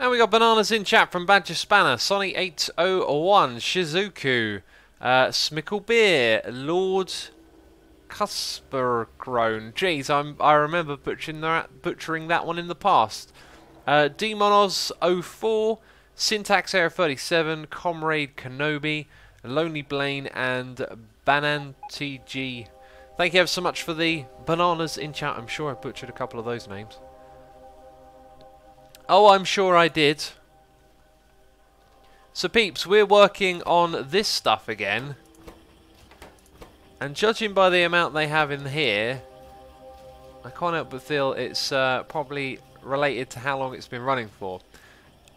And we got bananas in chat from Badger Spanner, Sonny801, Shizuku, Smickle Beer, Lord Cuspercrone. Jeez, I remember butchering that one in the past. Demonoz04, Syntax Error 37, Comrade Kenobi, Lonely Blaine, and Banantg. Thank you ever so much for the bananas in chat. I'm sure I butchered a couple of those names. Oh, I'm sure I did. So peeps, we're working on this stuff again. And judging by the amount they have in here, I can't help but feel it's probably related to how long it's been running for.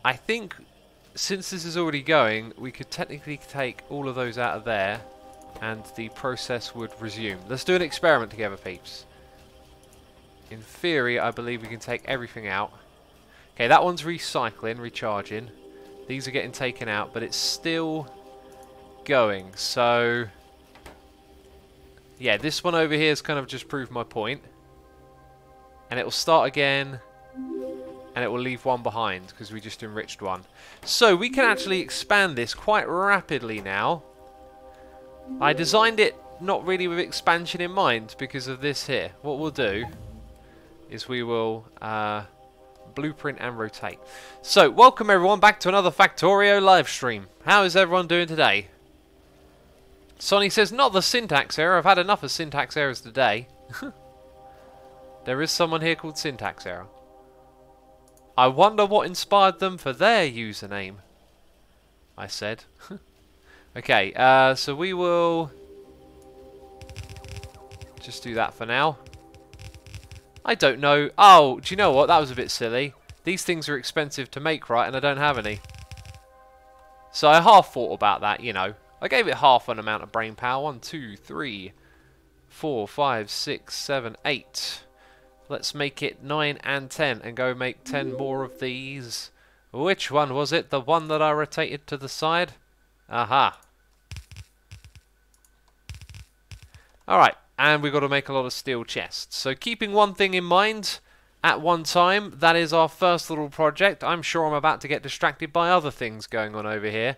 I think since this is already going, we could technically take all of those out of there and the process would resume. Let's do an experiment together, peeps. In theory, I believe we can take everything out. Okay, that one's recycling, recharging. These are getting taken out, but it's still going. So, yeah, this one over here has kind of just proved my point. And it will start again, and it will leave one behind because we just enriched one. So we can actually expand this quite rapidly now. I designed it not really with expansion in mind because of this here. What we'll do is we will blueprint and rotate. So, welcome everyone back to another Factorio live stream. How is everyone doing today? Sonny says, not the syntax error. I've had enough of syntax errors today. There is someone here called Syntax Error. I wonder what inspired them for their username, I said. Okay, so we will just do that for now. I don't know. Oh, do you know what? That was a bit silly. These things are expensive to make, right? And I don't have any. So I half thought about that, you know. I gave it half an amount of brain power. 1, 2, 3, 4, 5, 6, 7, 8. Let's make it 9 and 10 and go make 10 more of these. Which one was it? The one that I rotated to the side? Aha. Alright. And we've got to make a lot of steel chests. So keeping one thing in mind at one time, that is our first little project. I'm sure I'm about to get distracted by other things going on over here.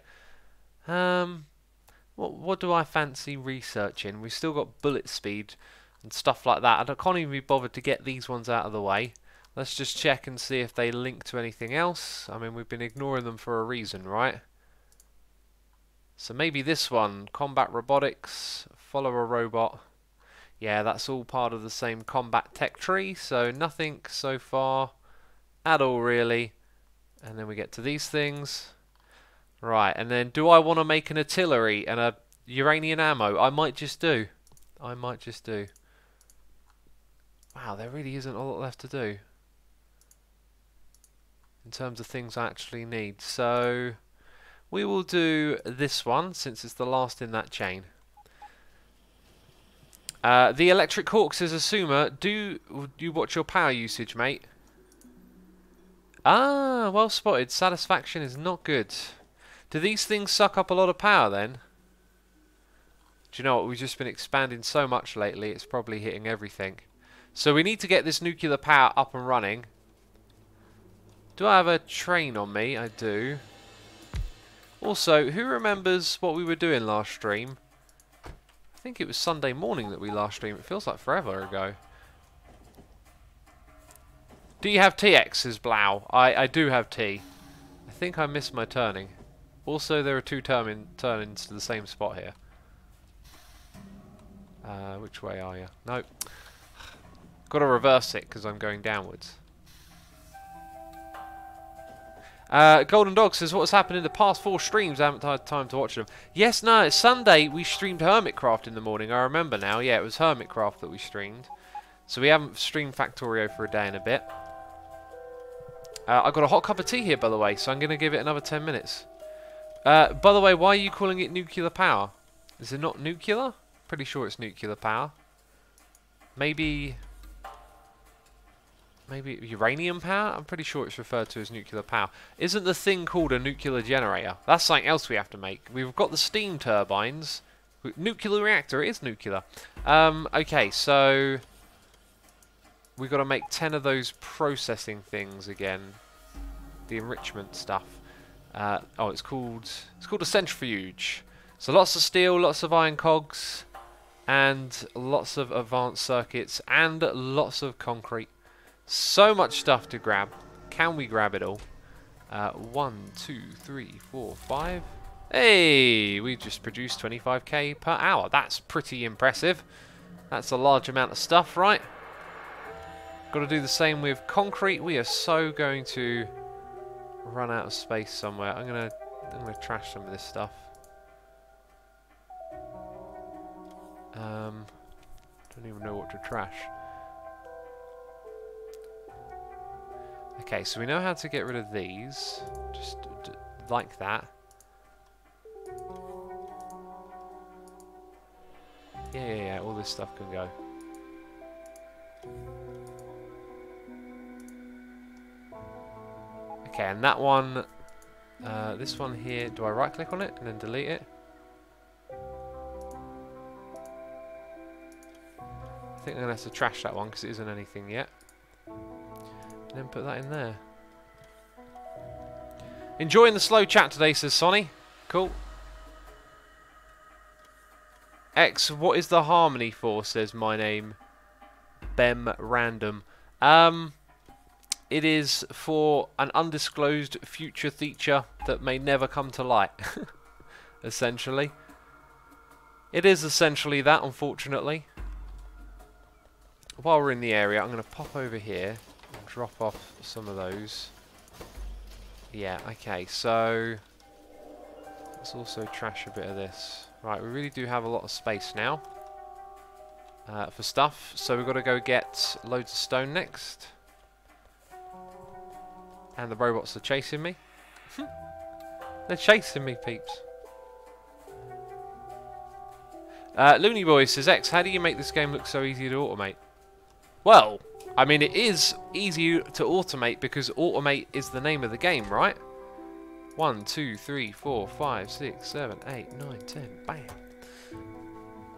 What do I fancy researching? We've still got bullet speed and stuff like that. I can't even be bothered to get these ones out of the way. Let's just check and see if they link to anything else. I mean, we've been ignoring them for a reason, right? So maybe this one, combat robotics, follow a robot. Yeah, that's all part of the same combat tech tree, so nothing so far at all, really. And then we get to these things. Right, and then do I want to make an artillery and a uranium ammo? I might just do. I might just do. Wow, there really isn't a lot left to do in terms of things I actually need. So we will do this one, since it's the last in that chain. The Electric Hawk says, Asuma, do you watch your power usage, mate? Ah, well spotted. Satisfaction is not good. Do these things suck up a lot of power then? Do you know what? We've just been expanding so much lately, it's probably hitting everything. So we need to get this nuclear power up and running. Do I have a train on me? I do. Also, who remembers what we were doing last stream? I think it was Sunday morning that we last streamed. It feels like forever ago. Do you have TX? Says Blau. I do have T. I think I missed my turning. Also, there are two turn-ins to the same spot here. Which way are you? Nope. Got to reverse it because I'm going downwards. Golden Dog says, what's happened in the past 4 streams? I haven't had time to watch them. Yes, no, it's Sunday. We streamed Hermitcraft in the morning. I remember now. Yeah, it was Hermitcraft that we streamed. So we haven't streamed Factorio for a day and a bit. I've got a hot cup of tea here, by the way, so I'm going to give it another 10 minutes. By the way, why are you calling it nuclear power? Is it not nuclear? Pretty sure it's nuclear power. Maybe uranium power? I'm pretty sure it's referred to as nuclear power. Isn't the thing called a nuclear generator? That's something else we have to make. We've got the steam turbines. Nuclear reactor, it is nuclear. Okay, so we've got to make 10 of those processing things again. the enrichment stuff. Oh, it's called a centrifuge. So lots of steel, lots of iron cogs, and lots of advanced circuits, and lots of concrete. So much stuff to grab. Can we grab it all? 1, 2, 3, 4, 5. Hey, we just produced 25k per hour. That's pretty impressive. That's a large amount of stuff, right? Got to do the same with concrete. We are so going to run out of space somewhere. I'm gonna trash some of this stuff. Don't even know what to trash. Okay, so we know how to get rid of these, just like that. Yeah, all this stuff can go. Okay, and that one, this one here, do I right click on it and then delete it? I think I'm going to have to trash that one because it isn't anything yet. And then put that in there. Enjoying the slow chat today, says Sonny. Cool. X, what is the harmony for, says my name. Bem Random. It is for an undisclosed future feature that may never come to light. Essentially. It is essentially that, unfortunately. While we're in the area, I'm going to pop over here and drop off some of those. Yeah, okay, so let's also trash a bit of this. Right, we really do have a lot of space now for stuff, so we've got to go get loads of stone next. And the robots are chasing me. They're chasing me, peeps. Looney Boy says, X, how do you make this game look so easy to automate? Well, I mean, it is easy to automate because automate is the name of the game, right? 1, 2, 3, 4, 5, 6, 7, 8, 9, 10. Bam.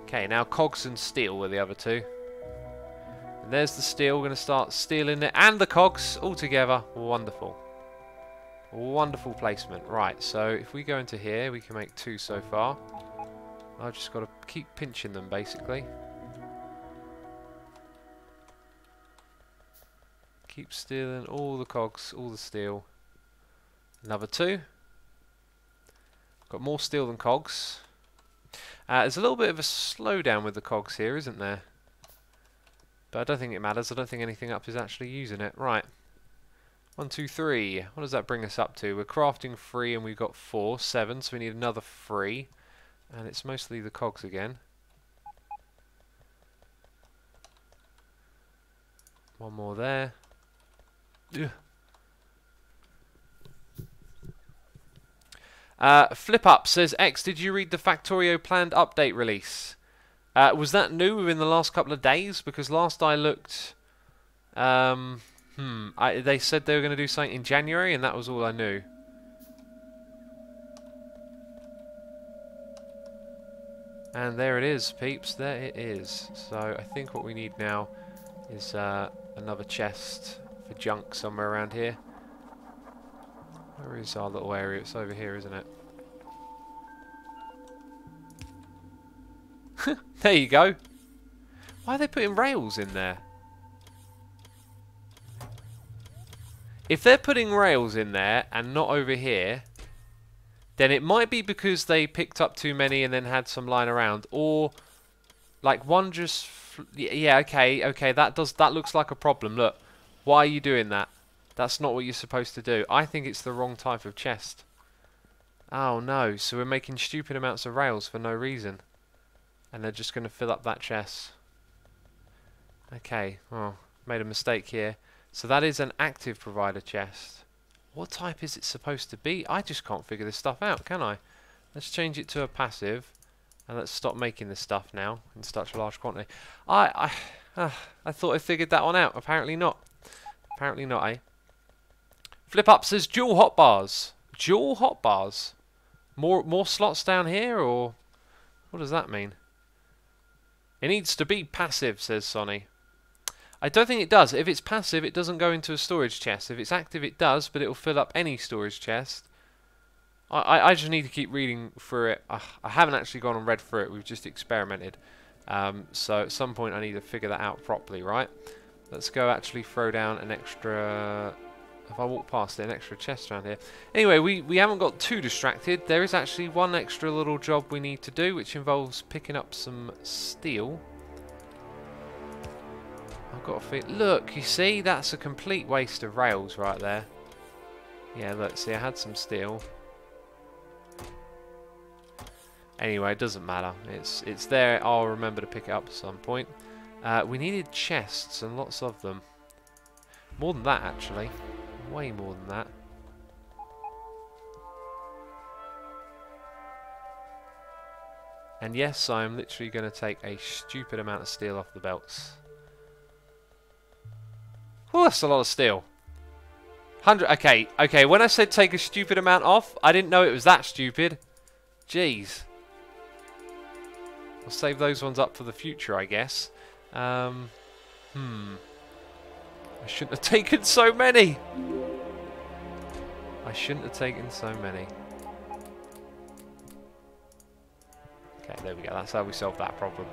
Okay, now cogs and steel were the other two. And there's the steel. We're going to start stealing it. And the cogs all together. Wonderful. Wonderful placement. Right, so if we go into here, we can make 2 so far. I've just got to keep pinching them, basically. Keep stealing all the cogs, all the steel. Another 2. Got more steel than cogs. There's a little bit of a slowdown with the cogs here, isn't there? But I don't think it matters. I don't think anything up is actually using it. Right. 1, 2, 3. What does that bring us up to? We're crafting 3 and we've got 4. 7, so we need another 3. And it's mostly the cogs again. 1 more there. Flip Up says, X, did you read the Factorio planned update release? Was that new within the last couple of days? Because last I looked, they said they were going to do something in January, and that was all I knew. And there it is, peeps. There it is. So I think what we need now is another chest for junk somewhere around here. Where is our little area? It's over here, isn't it? There you go. Why are they putting rails in there? If they're putting rails in there and not over here, then it might be because they picked up too many and then had some lying around, or like one just yeah, okay, that looks like a problem. Look, why are you doing that? That's not what you're supposed to do. I think it's the wrong type of chest. Oh no, so we're making stupid amounts of rails for no reason. And they're just going to fill up that chest. Okay, oh, made a mistake here. So that is an active provider chest. What type is it supposed to be? I just can't figure this stuff out, can I? Let's change it to a passive. And let's stop making this stuff now in such a large quantity. I thought I figured that one out. Apparently not. Apparently not, eh? Flip Up says dual hotbars. Dual hotbars? More slots down here, or what does that mean? It needs to be passive, says Sonny. I don't think it does. If it's passive, it doesn't go into a storage chest. If it's active, it does, but it will fill up any storage chest. I just need to keep reading through it. I haven't actually gone and read through it. We've just experimented. So at some point I need to figure that out properly, right? Let's go actually throw down an extra... If I walk past it, an extra chest around here. Anyway, we haven't got too distracted. There is actually one extra little job we need to do, which involves picking up some steel. I've got to feel... Look, you see? That's a complete waste of rails right there. Yeah, look, see, I had some steel. Anyway, it doesn't matter. It's there. I'll remember to pick it up at some point. We needed chests, and lots of them. More than that, actually. Way more than that. And yes, I'm literally going to take a stupid amount of steel off the belts. Oh, that's a lot of steel. 100. Okay. When I said take a stupid amount off, I didn't know it was that stupid. Jeez. I'll save those ones up for the future, I guess. I shouldn't have taken so many. I shouldn't have taken so many. Okay, there we go. That's how we solve that problem.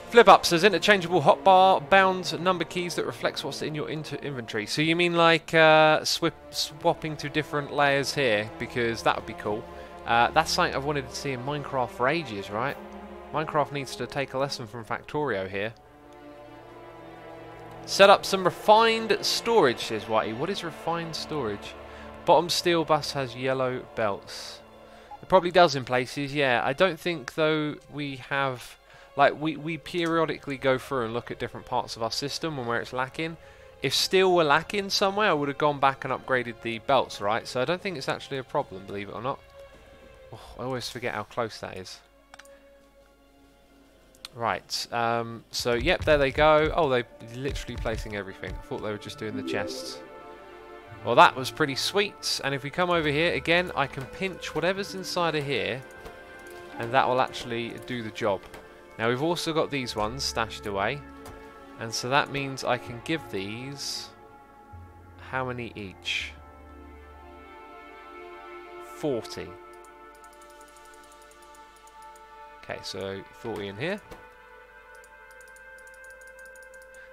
Flip up says interchangeable hotbar bound number keys that reflects what's in your inventory. So you mean like swapping to different layers here? Because that would be cool. That's something I've wanted to see in Minecraft for ages, right? Minecraft needs to take a lesson from Factorio here. Set up some refined storage, says Whitey. What is refined storage? Bottom steel bus has yellow belts. It probably does in places, yeah. I don't think, though, we have... Like, we periodically go through and look at different parts of our system and where it's lacking. If steel were lacking somewhere, I would have gone back and upgraded the belts, right? So I don't think it's actually a problem, believe it or not. Oh, I always forget how close that is. Right, so yep, there they go. Oh, they're literally placing everything. I thought they were just doing the chests. Well, that was pretty sweet. And if we come over here, again, I can pinch whatever's inside of here, and that will actually do the job. Now, we've also got these ones stashed away, and so that means I can give these... How many each? 40. Okay, so 40 in here.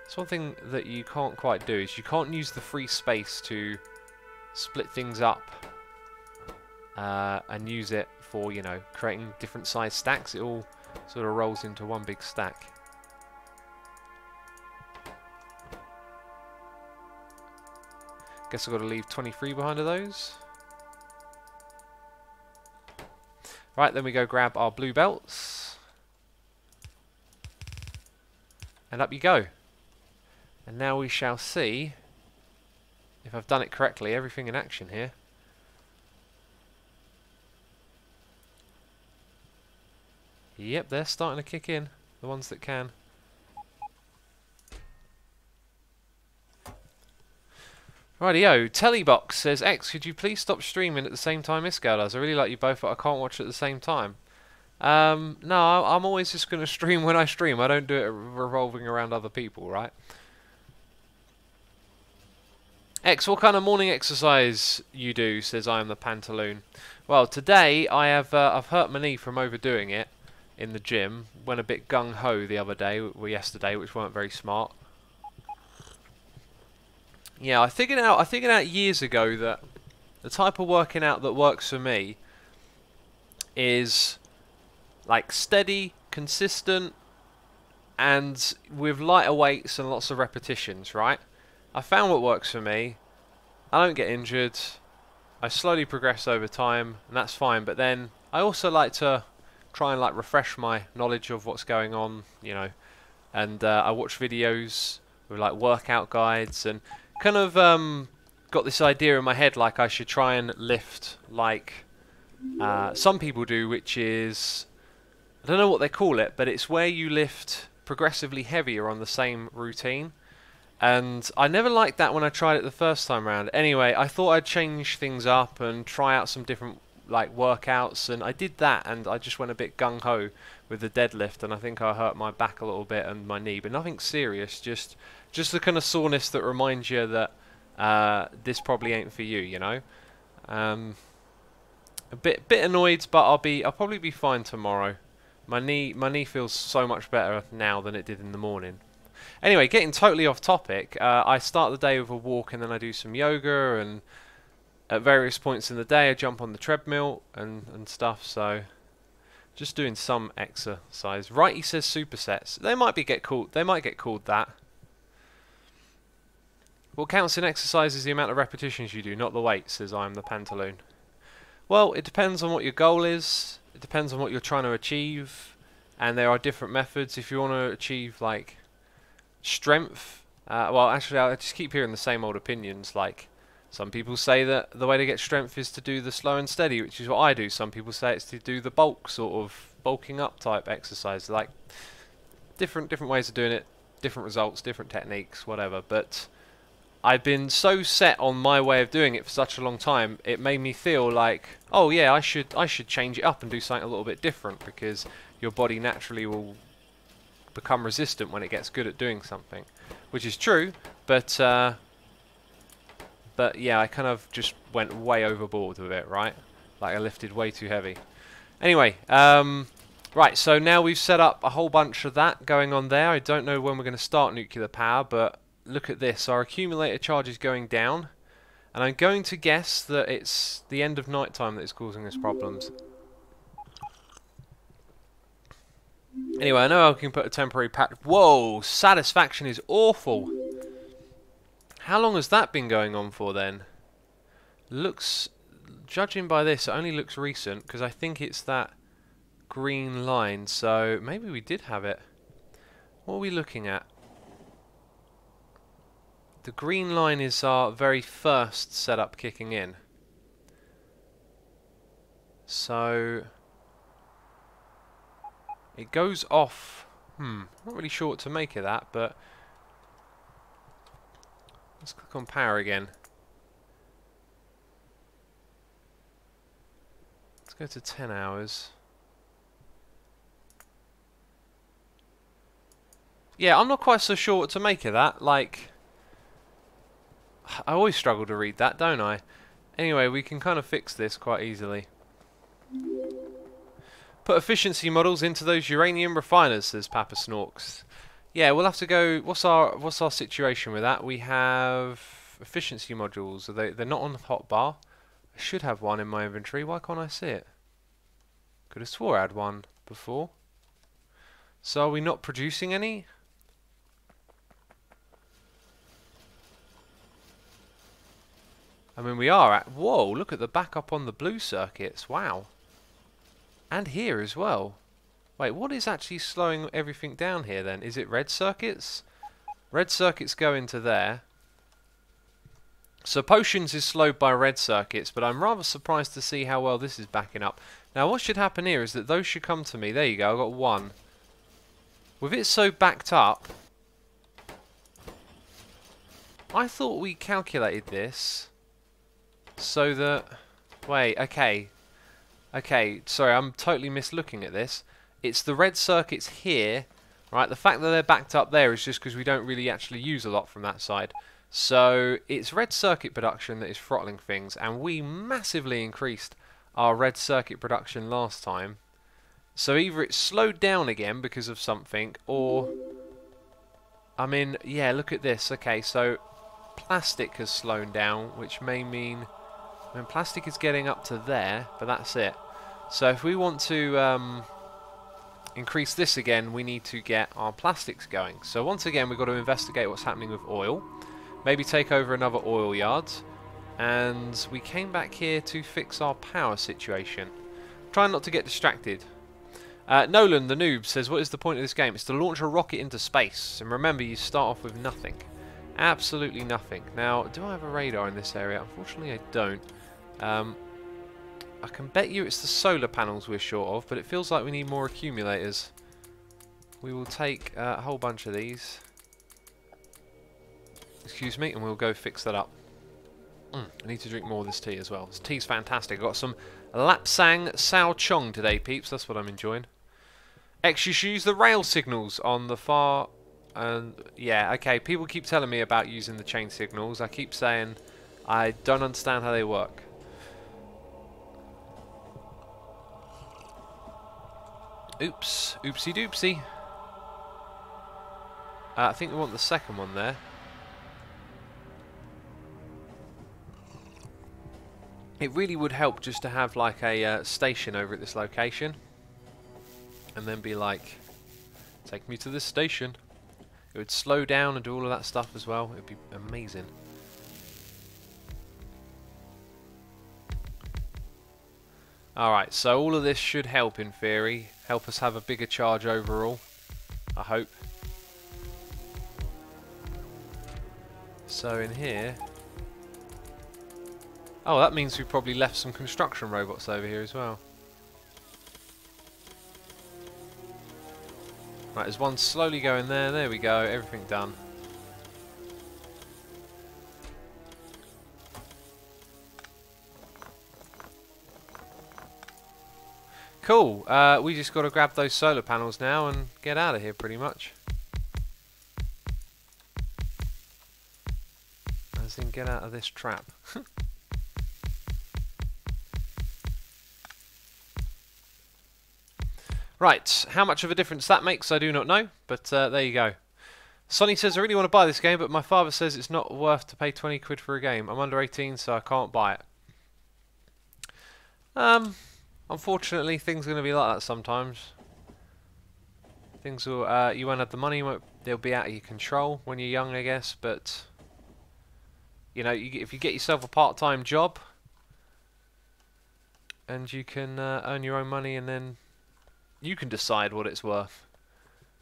So one thing that you can't quite do is you can't use the free space to split things up and use it for, you know, creating different size stacks. It all sort of rolls into one big stack. Guess I've got to leave 23 behind of those. Right, then we go grab our blue belts. And up you go. And now we shall see if I've done it correctly. Everything in action here. Yep, they're starting to kick in. The ones that can. Rightio, Tellybox says, X, could you please stop streaming at the same time Iscal does? I really like you both, but I can't watch at the same time. No, I'm always just going to stream when I stream. I don't do it revolving around other people, right? X, what kind of morning exercise you do? Says I am the Pantaloon. Well, today I have I've hurt my knee from overdoing it in the gym. Went a bit gung-ho the other day, or yesterday, which weren't very smart. Yeah, I figured out years ago that the type of working out that works for me is like steady, consistent, and with lighter weights and lots of repetitions, right? I found what works for me. I don't get injured. I slowly progress over time, and that's fine. But then I also like to try and like refresh my knowledge of what's going on, you know. And I watch videos with like workout guides and kind of got this idea in my head like I should try and lift like some people do, which is, I don't know what they call it, but it's where you lift progressively heavier on the same routine. And I never liked that when I tried it the first time around. Anyway, I thought I'd change things up and try out some different like workouts, and I did that, and I just went a bit gung-ho with the deadlift, and I think I hurt my back a little bit and my knee, but nothing serious, just the kind of soreness that reminds you that this probably ain't for you, you know. A bit annoyed, but I'll probably be fine tomorrow. My knee feels so much better now than it did in the morning. Anyway, getting totally off topic, I start the day with a walk, and then I do some yoga, and at various points in the day I jump on the treadmill and stuff, so just doing some exercise. Right, he says supersets. They might get called that. What counts in exercise is the amount of repetitions you do, not the weight, says I am the pantaloon. Well, it depends on what your goal is. It depends on what you're trying to achieve, and there are different methods. If you want to achieve like strength, well, actually, I just keep hearing the same old opinions. Like, some people say that the way to get strength is to do the slow and steady, which is what I do. Some people say it's to do the bulk, sort of bulking up type exercise. Like, different ways of doing it, different results, different techniques, whatever. But I've been so set on my way of doing it for such a long time, it made me feel like, oh yeah, I should change it up and do something a little bit different, because your body naturally will become resistant when it gets good at doing something, which is true, but yeah, I kind of just went way overboard with it, right? Like I lifted way too heavy. Anyway, right, so now we've set up a whole bunch of that going on there. I don't know when we're going to start nuclear power, but look at this. Our accumulator charge is going down, and I'm going to guess that it's the end of night time that is causing us problems. Anyway, I know I can put a temporary pack. Whoa, satisfaction is awful. How long has that been going on for then? Looks, judging by this, it only looks recent, because I think it's that green line, so maybe we did have it. What are we looking at? The green line is our very first setup kicking in. So it goes off. I'm not really sure what to make of that, but let's click on power again. Let's go to 10 hours. Yeah, I'm not quite so sure what to make of that. Like, I always struggle to read that, don't I? Anyway, we can kind of fix this quite easily. Put efficiency models into those uranium refiners, says Papa Snorks. Yeah, we'll have to go. What's our situation with that? We have efficiency modules. They're not on the hotbar. I should have one in my inventory. Why can't I see it? Could have swore I had one before. So are we not producing any? I mean, we are at... Whoa, look at the backup on the blue circuits. Wow. And here as well. Wait, what is actually slowing everything down here then? Is it red circuits? Red circuits go into there. So potions is slowed by red circuits, but I'm rather surprised to see how well this is backing up. Now what should happen here is that those should come to me. There you go, I've got one. With it so backed up, I thought we calculated this so that... Wait, okay. Okay, sorry, I'm totally mislooking at this. It's the red circuits here, right? The fact that they're backed up there is just because we don't really actually use a lot from that side. So it's red circuit production that is throttling things, and we massively increased our red circuit production last time. So either it's slowed down again because of something, or... I mean, yeah, look at this. Okay, so plastic has slowed down, which may mean... I mean, plastic is getting up to there, but that's it. So if we want to increase this again, we need to get our plastics going. So once again, we've got to investigate what's happening with oil. Maybe take over another oil yard. And we came back here to fix our power situation. Trying not to get distracted. Nolan, the noob, says, what is the point of this game? It's to launch a rocket into space. And remember, you start off with nothing. Absolutely nothing. Now, do I have a radar in this area? Unfortunately, I don't. I can bet you it's the solar panels we're short of, but it feels like we need more accumulators. We will take a whole bunch of these. Excuse me, and we'll go fix that up. I need to drink more of this tea as well. This tea's fantastic. I've got some Lapsang Sao Chong today, peeps. That's what I'm enjoying. X, you should use the rail signals on the far... And yeah, okay, people keep telling me about using the chain signals. I keep saying I don't understand how they work. Oops. Oopsie doopsie. I think we want the second one there. It really would help just to have like a station over at this location. And then be like, take me to this station. It would slow down and do all of that stuff as well. It would be amazing. Alright, so all of this should help in theory. Help us have a bigger charge overall. I hope. So in here... Oh, that means we probably left some construction robots over here as well. Right, there's one slowly going there. There we go. Everything done. Cool. We just got to grab those solar panels now and get out of here pretty much. As in get out of this trap. Right, how much of a difference that makes I do not know, but there you go. Sonny says, I really want to buy this game, but my father says it's not worth to pay 20 quid for a game. I'm under 18, so I can't buy it. Unfortunately, things are going to be like that sometimes. Things will, you won't have the money, they'll be out of your control when you're young, I guess, but... You know, if you get yourself a part-time job, and you can earn your own money, and then... You can decide what it's worth,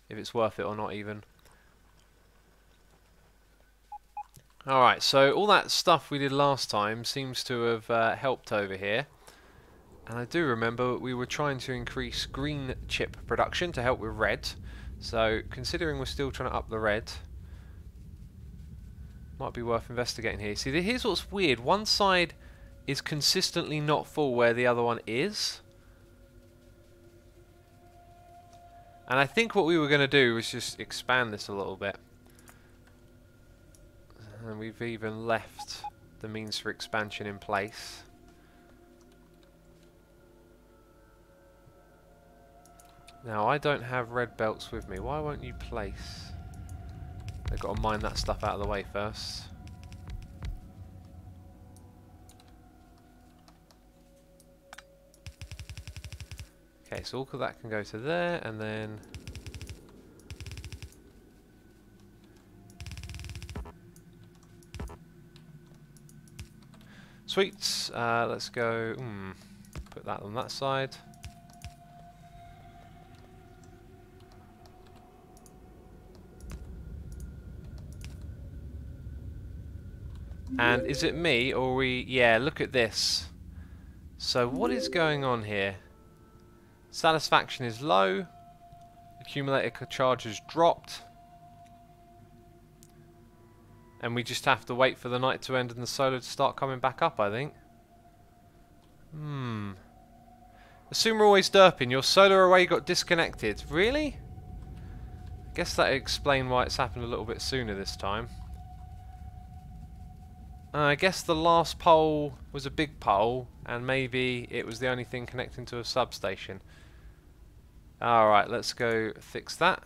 if it's worth it or not even. Alright, so all that stuff we did last time seems to have helped over here. And I do remember we were trying to increase green chip production to help with red. So considering we're still trying to up the red, might be worth investigating here. See, here's what's weird. One side is consistently not full where the other one is. And I think what we were going to do was just expand this a little bit. And we've even left the means for expansion in place. Now, I don't have red belts with me. Why won't you place? I've got to mine that stuff out of the way first. Okay, so all of that can go to there, and then... Sweet. Let's go... put that on that side. And is it me, or we... Yeah, look at this. So what is going on here? Satisfaction is low. Accumulator charge has dropped. And we just have to wait for the night to end and the solar to start coming back up, I think. Assume we're always derping. Your solar array got disconnected. Really? I guess that would explain why it's happened a little bit sooner this time. I guess the last pole was a big pole, and maybe it was the only thing connecting to a substation. Alright, let's go fix that.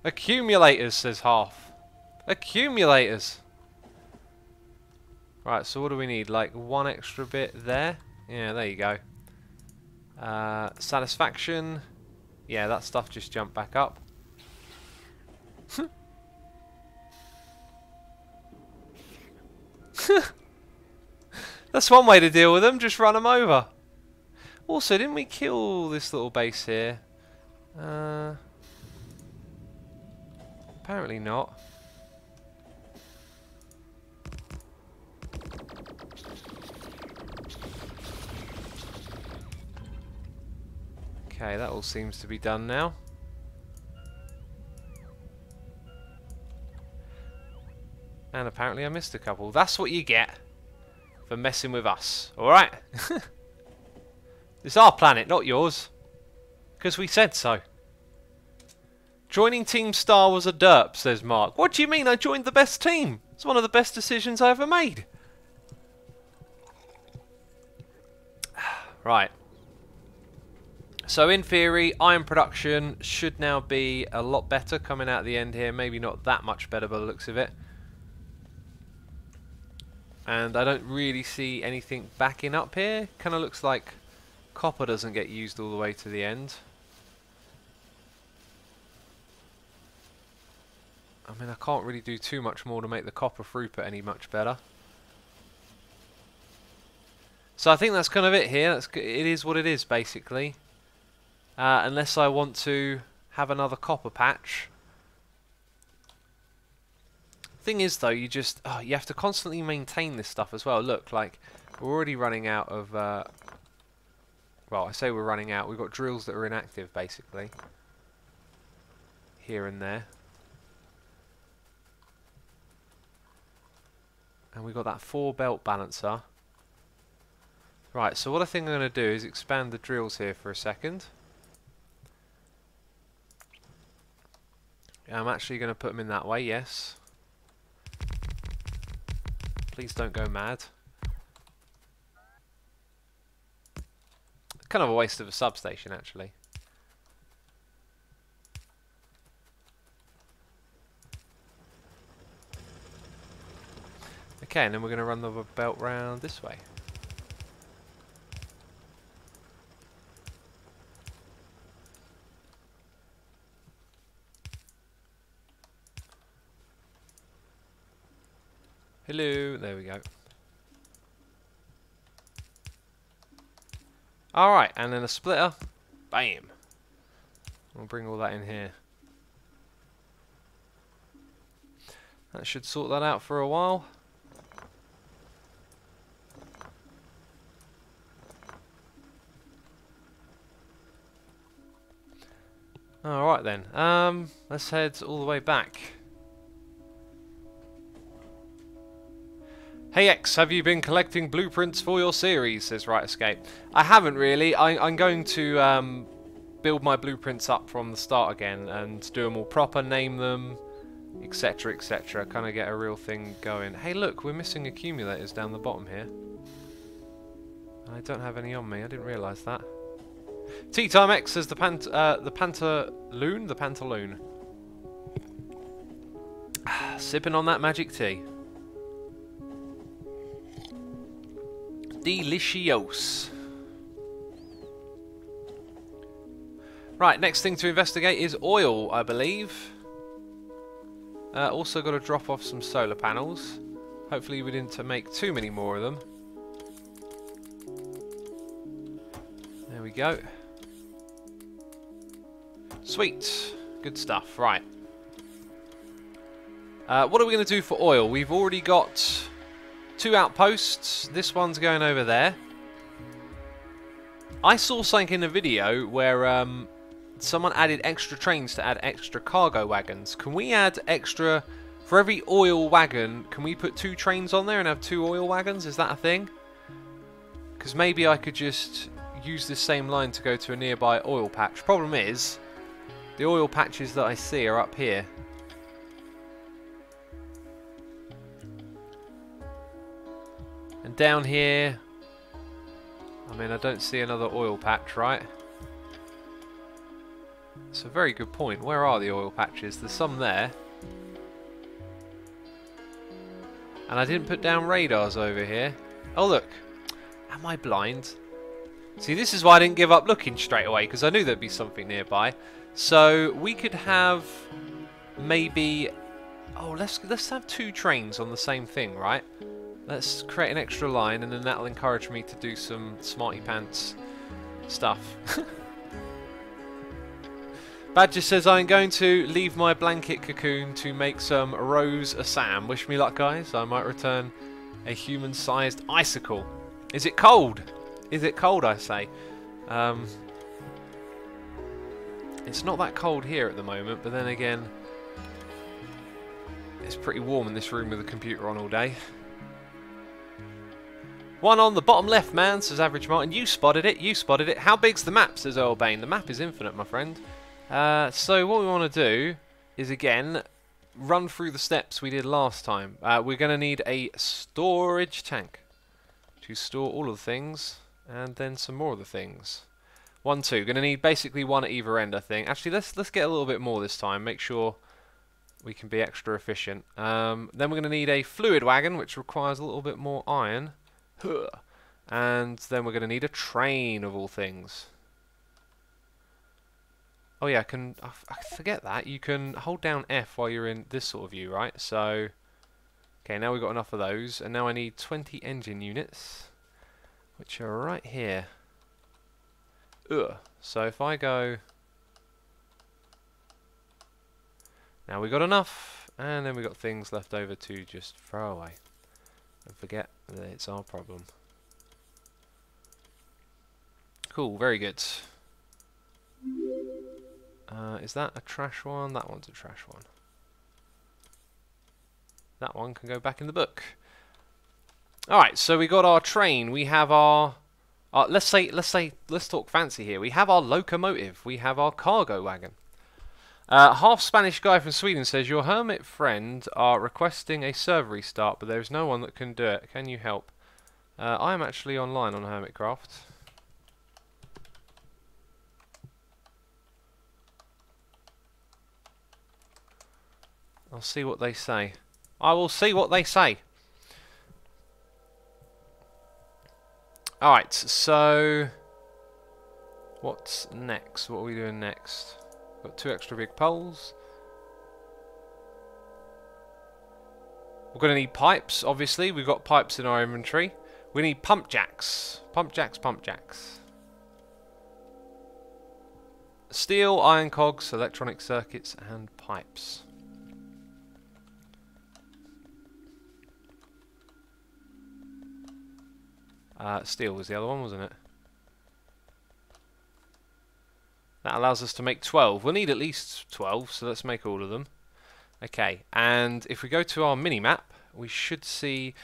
Accumulators, says Half. Accumulators! Right, so what do we need? Like one extra bit there? Yeah, there you go. Satisfaction. Yeah, that stuff just jumped back up. That's one way to deal with them, just run them over. Also, didn't we kill this little base here? Apparently not. Okay, that all seems to be done now. And apparently I missed a couple. That's what you get. for messing with us. Alright? It's our planet, not yours. Because we said so. Joining Team Star was a derp, says Mark. What do you mean I joined the best team? It's one of the best decisions I ever made. Right. So in theory, iron production should now be a lot better coming out at the end here. Maybe not that much better by the looks of it. And I don't really see anything backing up here. Kind of looks like copper doesn't get used all the way to the end. I mean, I can't really do too much more to make the copper throughput any much better. So I think that's kind of it here. It is what it is, basically. Unless I want to have another copper patch. Thing is, though, you have to constantly maintain this stuff as well. Look, like, we're already running out of... well, I say we're running out. We've got drills that are inactive, basically. Here and there. And we've got that 4-belt balancer. Right, so what I think I'm going to do is expand the drills here for a second. I'm actually going to put them in that way, yes. Please don't go mad. Kind of a waste of a substation, actually. Okay, and then we're going to run the belt round this way. Hello, there we go. Alright, and then a splitter. Bam. We'll bring all that in here. That should sort that out for a while. Alright then, let's head all the way back. Hey X, have you been collecting blueprints for your series, says Right Escape. I haven't really. I'm going to build my blueprints up from the start again and do them all proper, name them, etc, etc. Kind of get a real thing going. Hey look, we're missing accumulators down the bottom here. I don't have any on me, I didn't realise that. Tea Time X says the Pantaloon. Sipping on that magic tea. Delicious. Right, next thing to investigate is oil, I believe. Also got to drop off some solar panels. Hopefully we didn't make too many more of them. There we go. Sweet. Good stuff. Right. What are we going to do for oil? We've already got 2 outposts. This one's going over there. I saw something in a video where someone added extra trains to add extra cargo wagons. Can we add extra... For every oil wagon, can we put 2 trains on there and have 2 oil wagons? Is that a thing? Because maybe I could just use this same line to go to a nearby oil patch. Problem is, the oil patches that I see are up here. And down here, I mean, I don't see another oil patch, right? It's a very good point. Where are the oil patches? There's some there. And I didn't put down radars over here. Oh, look. Am I blind? See, this is why I didn't give up looking straight away, because I knew there'd be something nearby. So, we could have maybe... Oh, let's have 2 trains on the same thing, right? Let's create an extra line, and then that'll encourage me to do some smarty pants stuff. Badger says, I'm going to leave my blanket cocoon to make some Rose Assam. Wish me luck, guys. I might return a human-sized icicle. Is it cold? Is it cold, I say? It's not that cold here at the moment, but then again, it's pretty warm in this room with the computer on all day. One on the bottom left, man, says Average Martin. You spotted it, you spotted it. How big's the map, says Earl Bain. The map is infinite, my friend. So what we want to do is, again, run through the steps we did last time. We're going to need a storage tank to store all of the things, and then some more of the things. 1, 2. Going to need basically one at either end, I think. Actually, let's get a little bit more this time. Make sure we can be extra efficient. Then we're going to need a fluid wagon, which requires a little bit more iron. And then we're going to need a train of all things. Oh yeah, I forget that. You can hold down F while you're in this sort of view, right? So, okay, now we've got enough of those. And now I need 20 engine units, which are right here. So if I go... Now we got enough, and then we got things left over to just throw away. And forget that it's our problem. Cool, very good. Is that a trash one? That one's a trash one. That one can go back in the book. Alright, so we got our train. We have our... let's talk fancy here. We have our locomotive. We have our cargo wagon. Half Spanish guy from Sweden says, your hermit friend are requesting a server restart, but there is no one that can do it. Can you help? I am actually online on Hermitcraft. I'll see what they say. I will see what they say. Alright, so... what's next? What are we doing next? Got 2 extra big poles. We're going to need pipes, obviously. We've got pipes in our inventory. We need pump jacks. Pump jacks, pump jacks. Steel, iron cogs, electronic circuits, and pipes. Steel was the other one, wasn't it? That allows us to make 12. We'll need at least 12, so let's make all of them. Okay, and if we go to our mini-map, we should be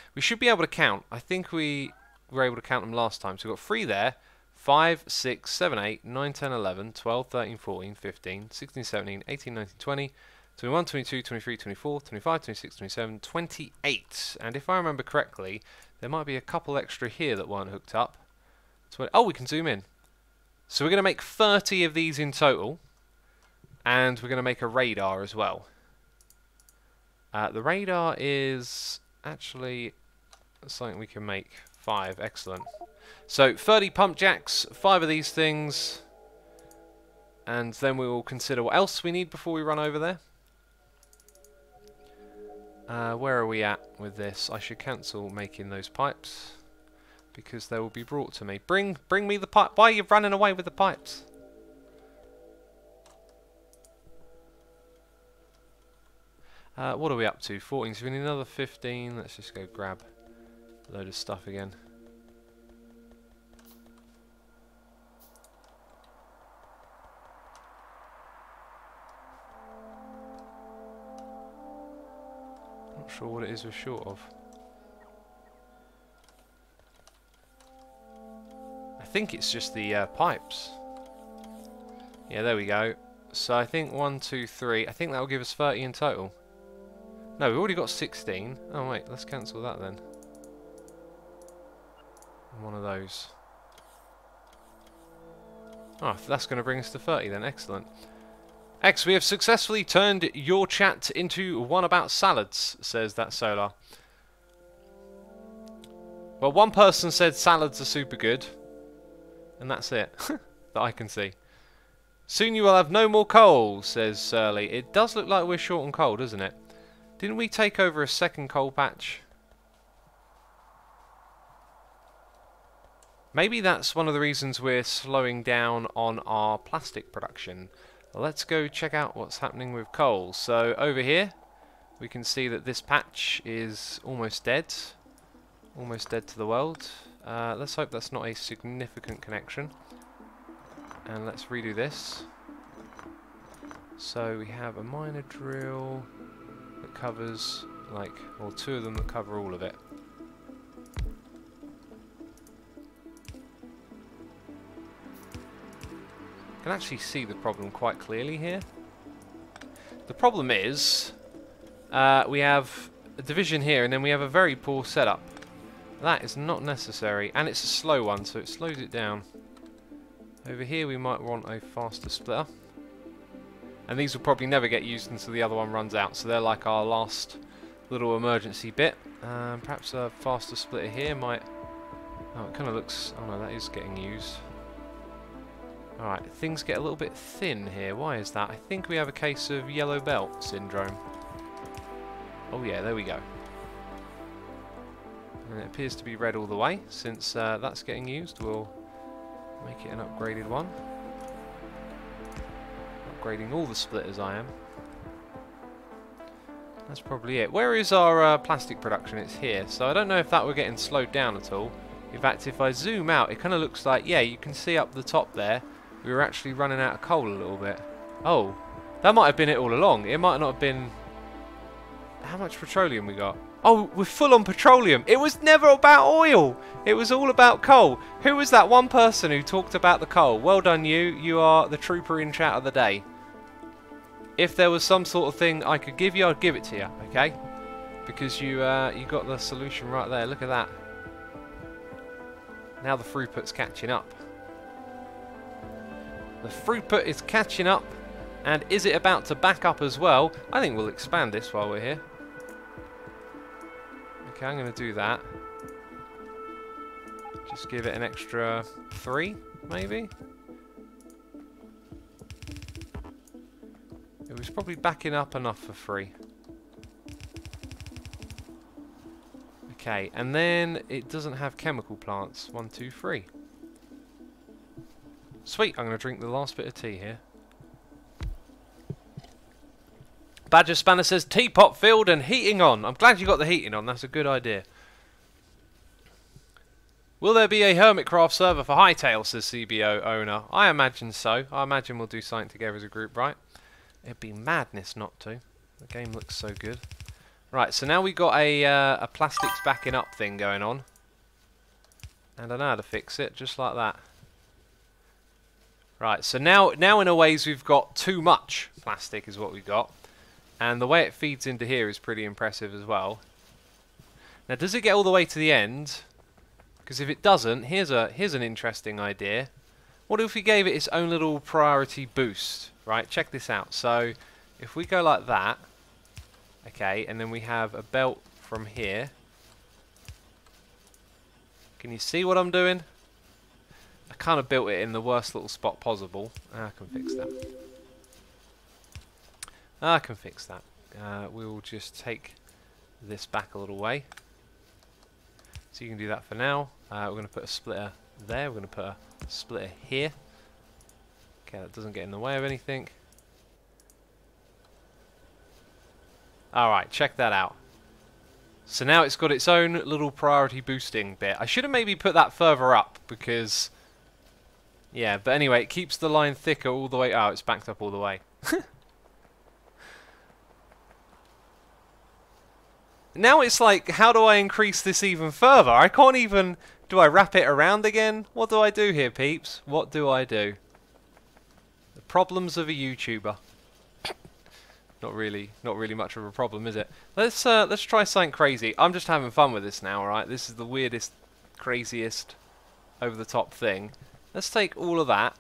able to count. I think we were able to count them last time. So we've got 3 there, 5, 6, 7, 8, 9, 10, 11, 12, 13, 14, 15, 16, 17, 18, 19, 20, 21, 22, 23, 24, 25, 26, 27, 28. And if I remember correctly, there might be a couple extra here that weren't hooked up. Oh, we can zoom in. So we're going to make 30 of these in total, and we're going to make a radar as well. The radar is actually something we can make 5. Excellent. So 30 pump jacks, 5 of these things, and then we will consider what else we need before we run over there. Where are we at with this? I should cancel making those pipes, because they will be brought to me. Bring me the pipe. Why are you running away with the pipes? What are we up to? 14. So we need another 15. Let's just go grab a load of stuff again. Not sure what it is we're short of. I think it's just the pipes. Yeah, there we go. So I think 1, 2, 3. I think that will give us 30 in total. No, we've already got 16. Oh wait, let's cancel that then. One of those. Oh, that's going to bring us to 30 then. Excellent. X, we have successfully turned your chat into one about salads, says that Solar. Well, one person said salads are super good, and that's it that I can see. Soon you will have no more coal, says Surly. It does look like we're short on coal, doesn't it? Didn't we take over a second coal patch? Maybe that's one of the reasons we're slowing down on our plastic production. Let's go check out what's happening with coal. So over here we can see that this patch is almost dead. Almost dead to the world. Let's hope that's not a significant connection. And let's redo this. So we have a miner drill that covers, like, or 2 of them that cover all of it. I can actually see the problem quite clearly here. The problem is we have a division here and then we have a very poor setup. That is not necessary, and it's a slow one, so it slows it down. Over here we might want a faster splitter. And these will probably never get used until the other one runs out, so they're like our last little emergency bit. Perhaps a faster splitter here might... Oh, it kind of looks... Oh no, that is getting used. Alright, things get a little bit thin here. Why is that? I think we have a case of yellow belt syndrome. Oh yeah, there we go. And it appears to be red all the way. Since that's getting used, we'll make it an upgraded one. Upgrading all the splitters I am. That's probably it. Where is our plastic production? It's here. So I don't know if that were getting slowed down at all. In fact, if I zoom out, it kind of looks like, yeah, you can see up the top there, we were actually running out of coal a little bit. Oh, that might have been it all along. It might not have been... How much petroleum we got? Oh, we're full on petroleum. It was never about oil. It was all about coal. Who was that one person who talked about the coal? Well done you. You are the trooper in chat of the day. If there was some sort of thing I could give you, I'd give it to you, okay? Because you got the solution right there. Look at that. Now the throughput's catching up. The throughput is catching up. And is it about to back up as well? I think we'll expand this while we're here. Okay, I'm going to do that. Just give it an extra 3, maybe? It was probably backing up enough for 3. Okay, and then it doesn't have chemical plants. 1, 2, 3. Sweet, I'm going to drink the last bit of tea here. Badger Spanner says teapot filled and heating on. I'm glad you got the heating on. That's a good idea. Will there be a Hermitcraft server for Hightail, says CBO owner. I imagine so. I imagine we'll do something together as a group, right? It'd be madness not to. The game looks so good. Right, so now we've got a plastics backing up thing going on. And I know how to fix it, just like that. Right, so now in a ways we've got too much plastic is what we've got. And the way it feeds into here is pretty impressive as well. Now, does it get all the way to the end? Because if it doesn't, here's an interesting idea. What if we gave it its own little priority boost? Right, check this out. So, if we go like that, okay, and then we have a belt from here. Can you see what I'm doing? I kind of built it in the worst little spot possible. I can fix that. I can fix that. We'll just take this back a little way. So you can do that for now. We're going to put a splitter there. We're going to put a splitter here. Okay, that doesn't get in the way of anything. Alright, check that out. So now it's got its own little priority boosting bit. I should have maybe put that further up because... Yeah, but anyway, it keeps the line thicker all the way... Oh, it's backed up all the way. Now it's like, how do I increase this even further? I can't even... Do I wrap it around again? What do I do here, peeps? What do I do? The problems of a YouTuber. Not really much of a problem, is it? Let's try something crazy. I'm just having fun with this now, alright? This is the weirdest, craziest, over-the-top thing. Let's take all of that.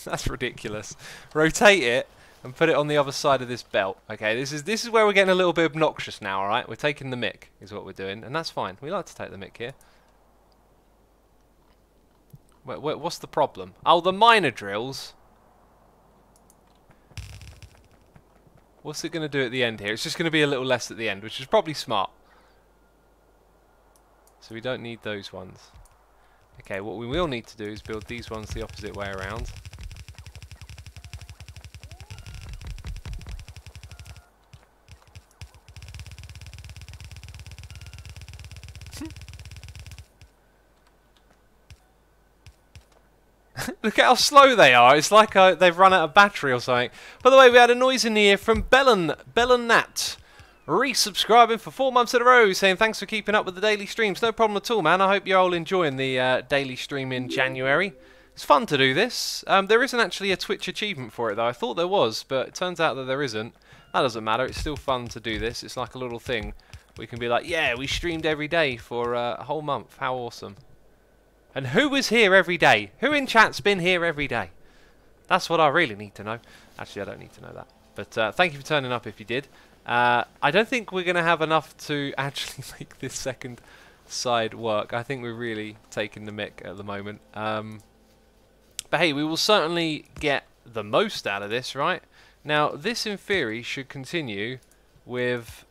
That's ridiculous. Rotate it. And put it on the other side of this belt. Okay, this is where we're getting a little bit obnoxious now, alright? We're taking the mick, is what we're doing. And that's fine. We like to take the mick here. What's the problem? Oh, the miner drills. What's it going to do at the end here? It's just going to be a little less at the end, which is probably smart. So we don't need those ones. Okay, what we will need to do is build these ones the opposite way around. Look at how slow they are. It's like they've run out of battery or something. By the way, we had a noise in the ear from Bellennat. resubscribing for 4 months in a row, saying thanks for keeping up with the daily streams. No problem at all, man. I hope you're all enjoying the daily stream in January. It's fun to do this. There isn't actually a Twitch achievement for it, though. I thought there was, but it turns out that there isn't. That doesn't matter. It's still fun to do this. It's like a little thing. We can be like, yeah, we streamed every day for a whole month. How awesome. And who was here every day? Who in chat's been here every day? That's what I really need to know. Actually, I don't need to know that. But thank you for turning up if you did. I don't think we're going to have enough to actually make this second side work. I think we're really taking the mick at the moment. But hey, we will certainly get the most out of this, right? Now, this in theory should continue with...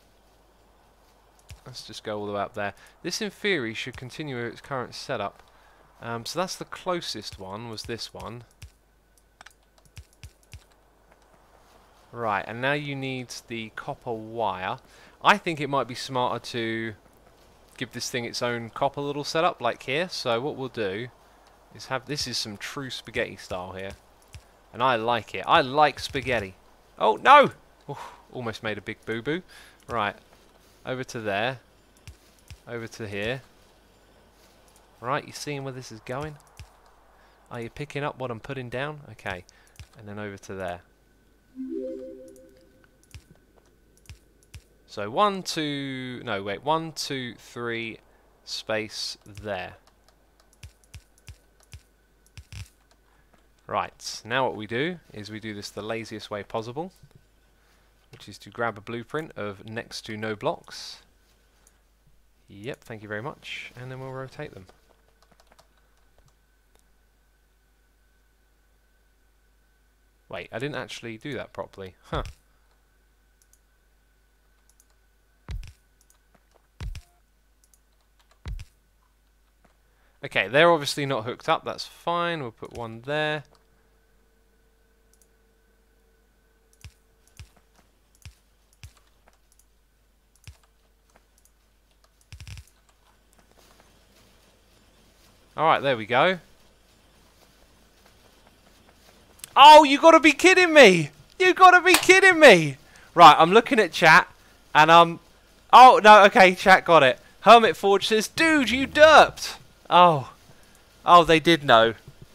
Let's just go all the way up there. This in theory should continue with its current setup. So that's the closest one, was this one. Right, and now you need the copper wire. I think it might be smarter to give this thing its own copper little setup, like here. So what we'll do is have... This is some true spaghetti style here. And I like it. I like spaghetti. Oh, no! Oof, almost made a big boo-boo. Right, over to there. Over to here. Right, you seeing where this is going? Are you picking up what I'm putting down? Okay, and then over to there. So 1, 2, no wait, 1, 2, 3, space there. Right, now what we do is we do this the laziest way possible, which is to grab a blueprint of next to no blocks. Yep, thank you very much, and then we'll rotate them. Wait, I didn't actually do that properly. Huh. Okay, they're obviously not hooked up. That's fine. We'll put one there. Alright, there we go. Oh, you gotta be kidding me! You gotta be kidding me! Right, I'm looking at chat, and oh, no, okay, chat got it. Hermit Forge says, dude, you derped! Oh. Oh, they did know.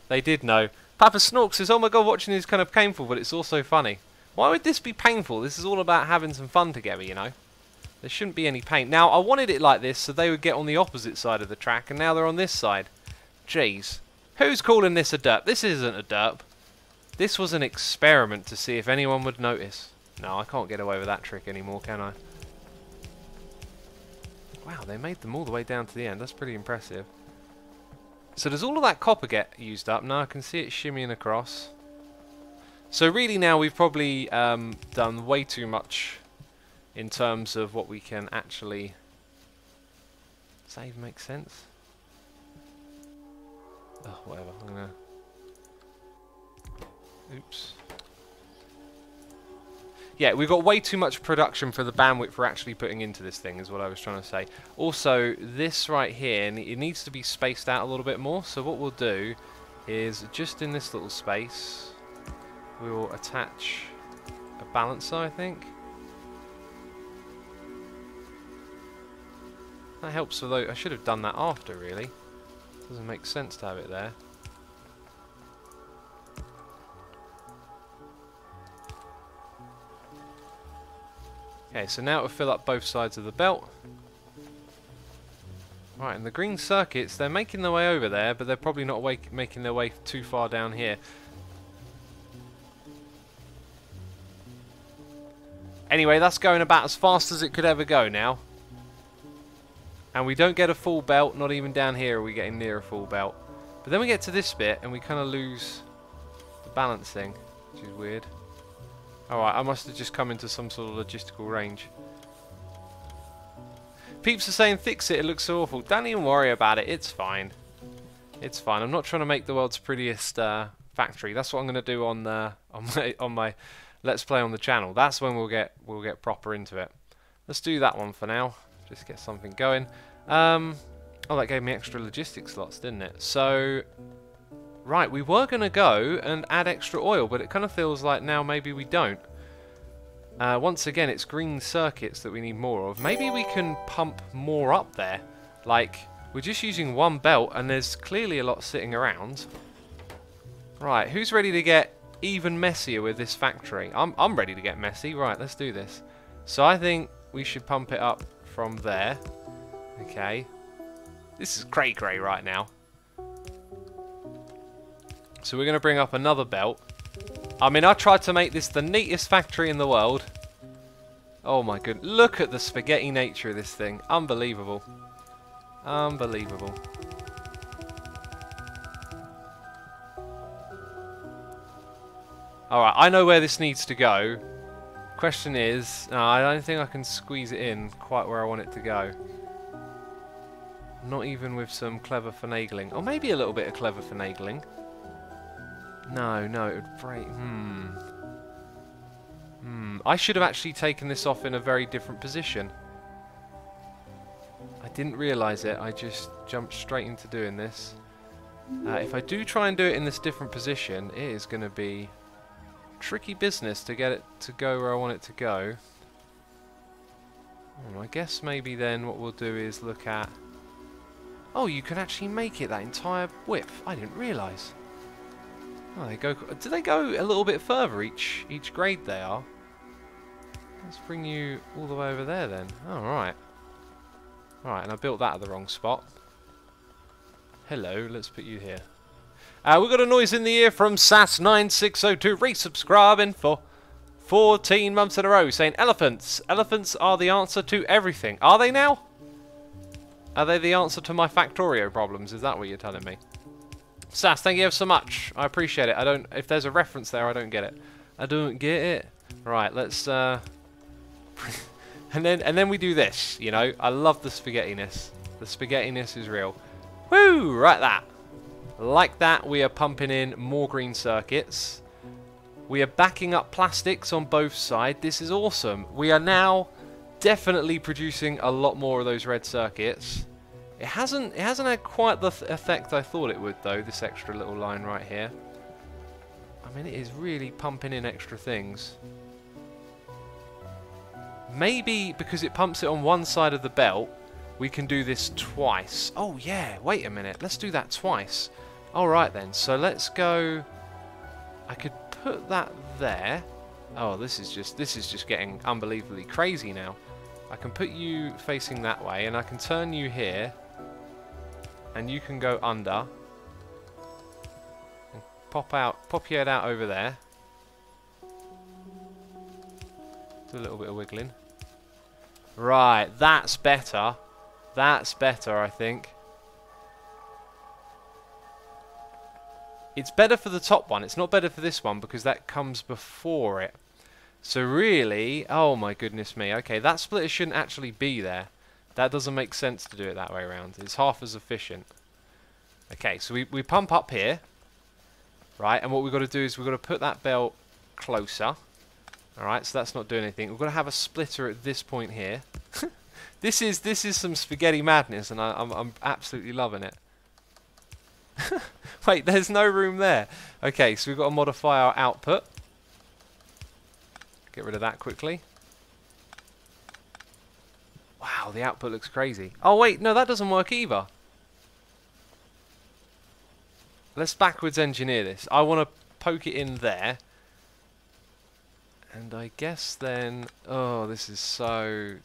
They did know. Papa Snork says, oh my god, watching this is kind of painful, but it's also funny. Why would this be painful? This is all about having some fun together, you know? There shouldn't be any pain. Now, I wanted it like this so they would get on the opposite side of the track, and now they're on this side. Jeez. Who's calling this a derp? This isn't a derp. This was an experiment to see if anyone would notice. No, I can't get away with that trick anymore, can I? Wow, they made them all the way down to the end. That's pretty impressive. So does all of that copper get used up? No, I can see it shimmying across. So really now we've probably done way too much in terms of what we can actually... Does that even make sense? Oh, whatever. I'm gonna... Oops. Yeah, we've got way too much production for the bandwidth we're actually putting into this thing, is what I was trying to say. Also, this right here, it needs to be spaced out a little bit more. So what we'll do is, just in this little space, we will attach a balancer, I think. That helps, although I should have done that after, really. Doesn't make sense to have it there. Okay, so now it'll fill up both sides of the belt. Right, and the green circuits, they're making their way over there, but they're probably not making their way too far down here. Anyway, that's going about as fast as it could ever go now. And we don't get a full belt, not even down here are we getting near a full belt. But then we get to this bit and we kind of lose the balancing, which is weird. Alright, I must have just come into some sort of logistical range. Peeps are saying, fix it, it looks so awful. Don't even worry about it, it's fine. It's fine. I'm not trying to make the world's prettiest factory. That's what I'm going to do on my Let's Play on the channel. That's when we'll get proper into it. Let's do that one for now. Just get something going. Oh, that gave me extra logistics slots, didn't it? So, right, we were going to go and add extra oil, but it kind of feels like now maybe we don't. Once again, it's green circuits that we need more of. Maybe we can pump more up there. Like, we're just using one belt, and there's clearly a lot sitting around. Right, who's ready to get even messier with this factory? I'm ready to get messy. Right, let's do this. So I think we should pump it up from there. Okay. This is cray-cray right now. So we're going to bring up another belt. I mean, I tried to make this the neatest factory in the world. Oh my goodness. Look at the spaghetti nature of this thing. Unbelievable. Unbelievable. Alright, I know where this needs to go. Question is, I don't think I can squeeze it in quite where I want it to go. Not even with some clever finagling. Or maybe a little bit of clever finagling. No, it would break. I should have actually taken this off in a very different position. I didn't realise it. I just jumped straight into doing this. If I do try and do it in this different position, it is going to be tricky business to get it to go where I want it to go. I guess maybe then what we'll do is look at... Oh, you can actually make it that entire width. I didn't realise. Oh, they go. Do they go a little bit further each grade they are? Let's bring you all the way over there then. Oh, right. Right, and I built that at the wrong spot. Hello, let's put you here. We've got a noise in the ear from SAS9602 resubscribing for 14 months in a row, saying elephants. Elephants are the answer to everything. Are they now? Are they the answer to my Factorio problems? Is that what you're telling me? SAS, thank you ever so much. I appreciate it. I don't. If there's a reference there, I don't get it. I don't get it. Right, let's. and then we do this. You know, I love the spaghettiness. The spaghettiness is real. Woo! Right, that. Like that, we are pumping in more green circuits. We are backing up plastics on both sides. This is awesome. We are now definitely producing a lot more of those red circuits. It hasn't had quite the effect I thought it would, though, this extra little line right here. I mean, it is really pumping in extra things. Maybe because it pumps it on one side of the belt, we can do this twice. Oh, yeah, wait a minute. Let's do that twice. Alright then, so let's go... I could put that there. Oh, this is just getting unbelievably crazy now. I can put you facing that way, and I can turn you here. And you can go under. And pop your head out over there. Do a little bit of wiggling. Right, that's better. That's better, I think. It's better for the top one. It's not better for this one because that comes before it. So really, oh my goodness me. Okay, that splitter shouldn't actually be there. That doesn't make sense to do it that way around. It's half as efficient. Okay, so we pump up here. Right, and what we've got to do is we've got to put that belt closer. Alright, so that's not doing anything. We've got to have a splitter at this point here. This is some spaghetti madness, and I'm absolutely loving it. Wait, there's no room there. Okay, so we've got to modify our output. Get rid of that quickly. Wow, the output looks crazy. Oh wait, no, that doesn't work either. Let's backwards engineer this. I want to poke it in there. And I guess then... Oh, this is so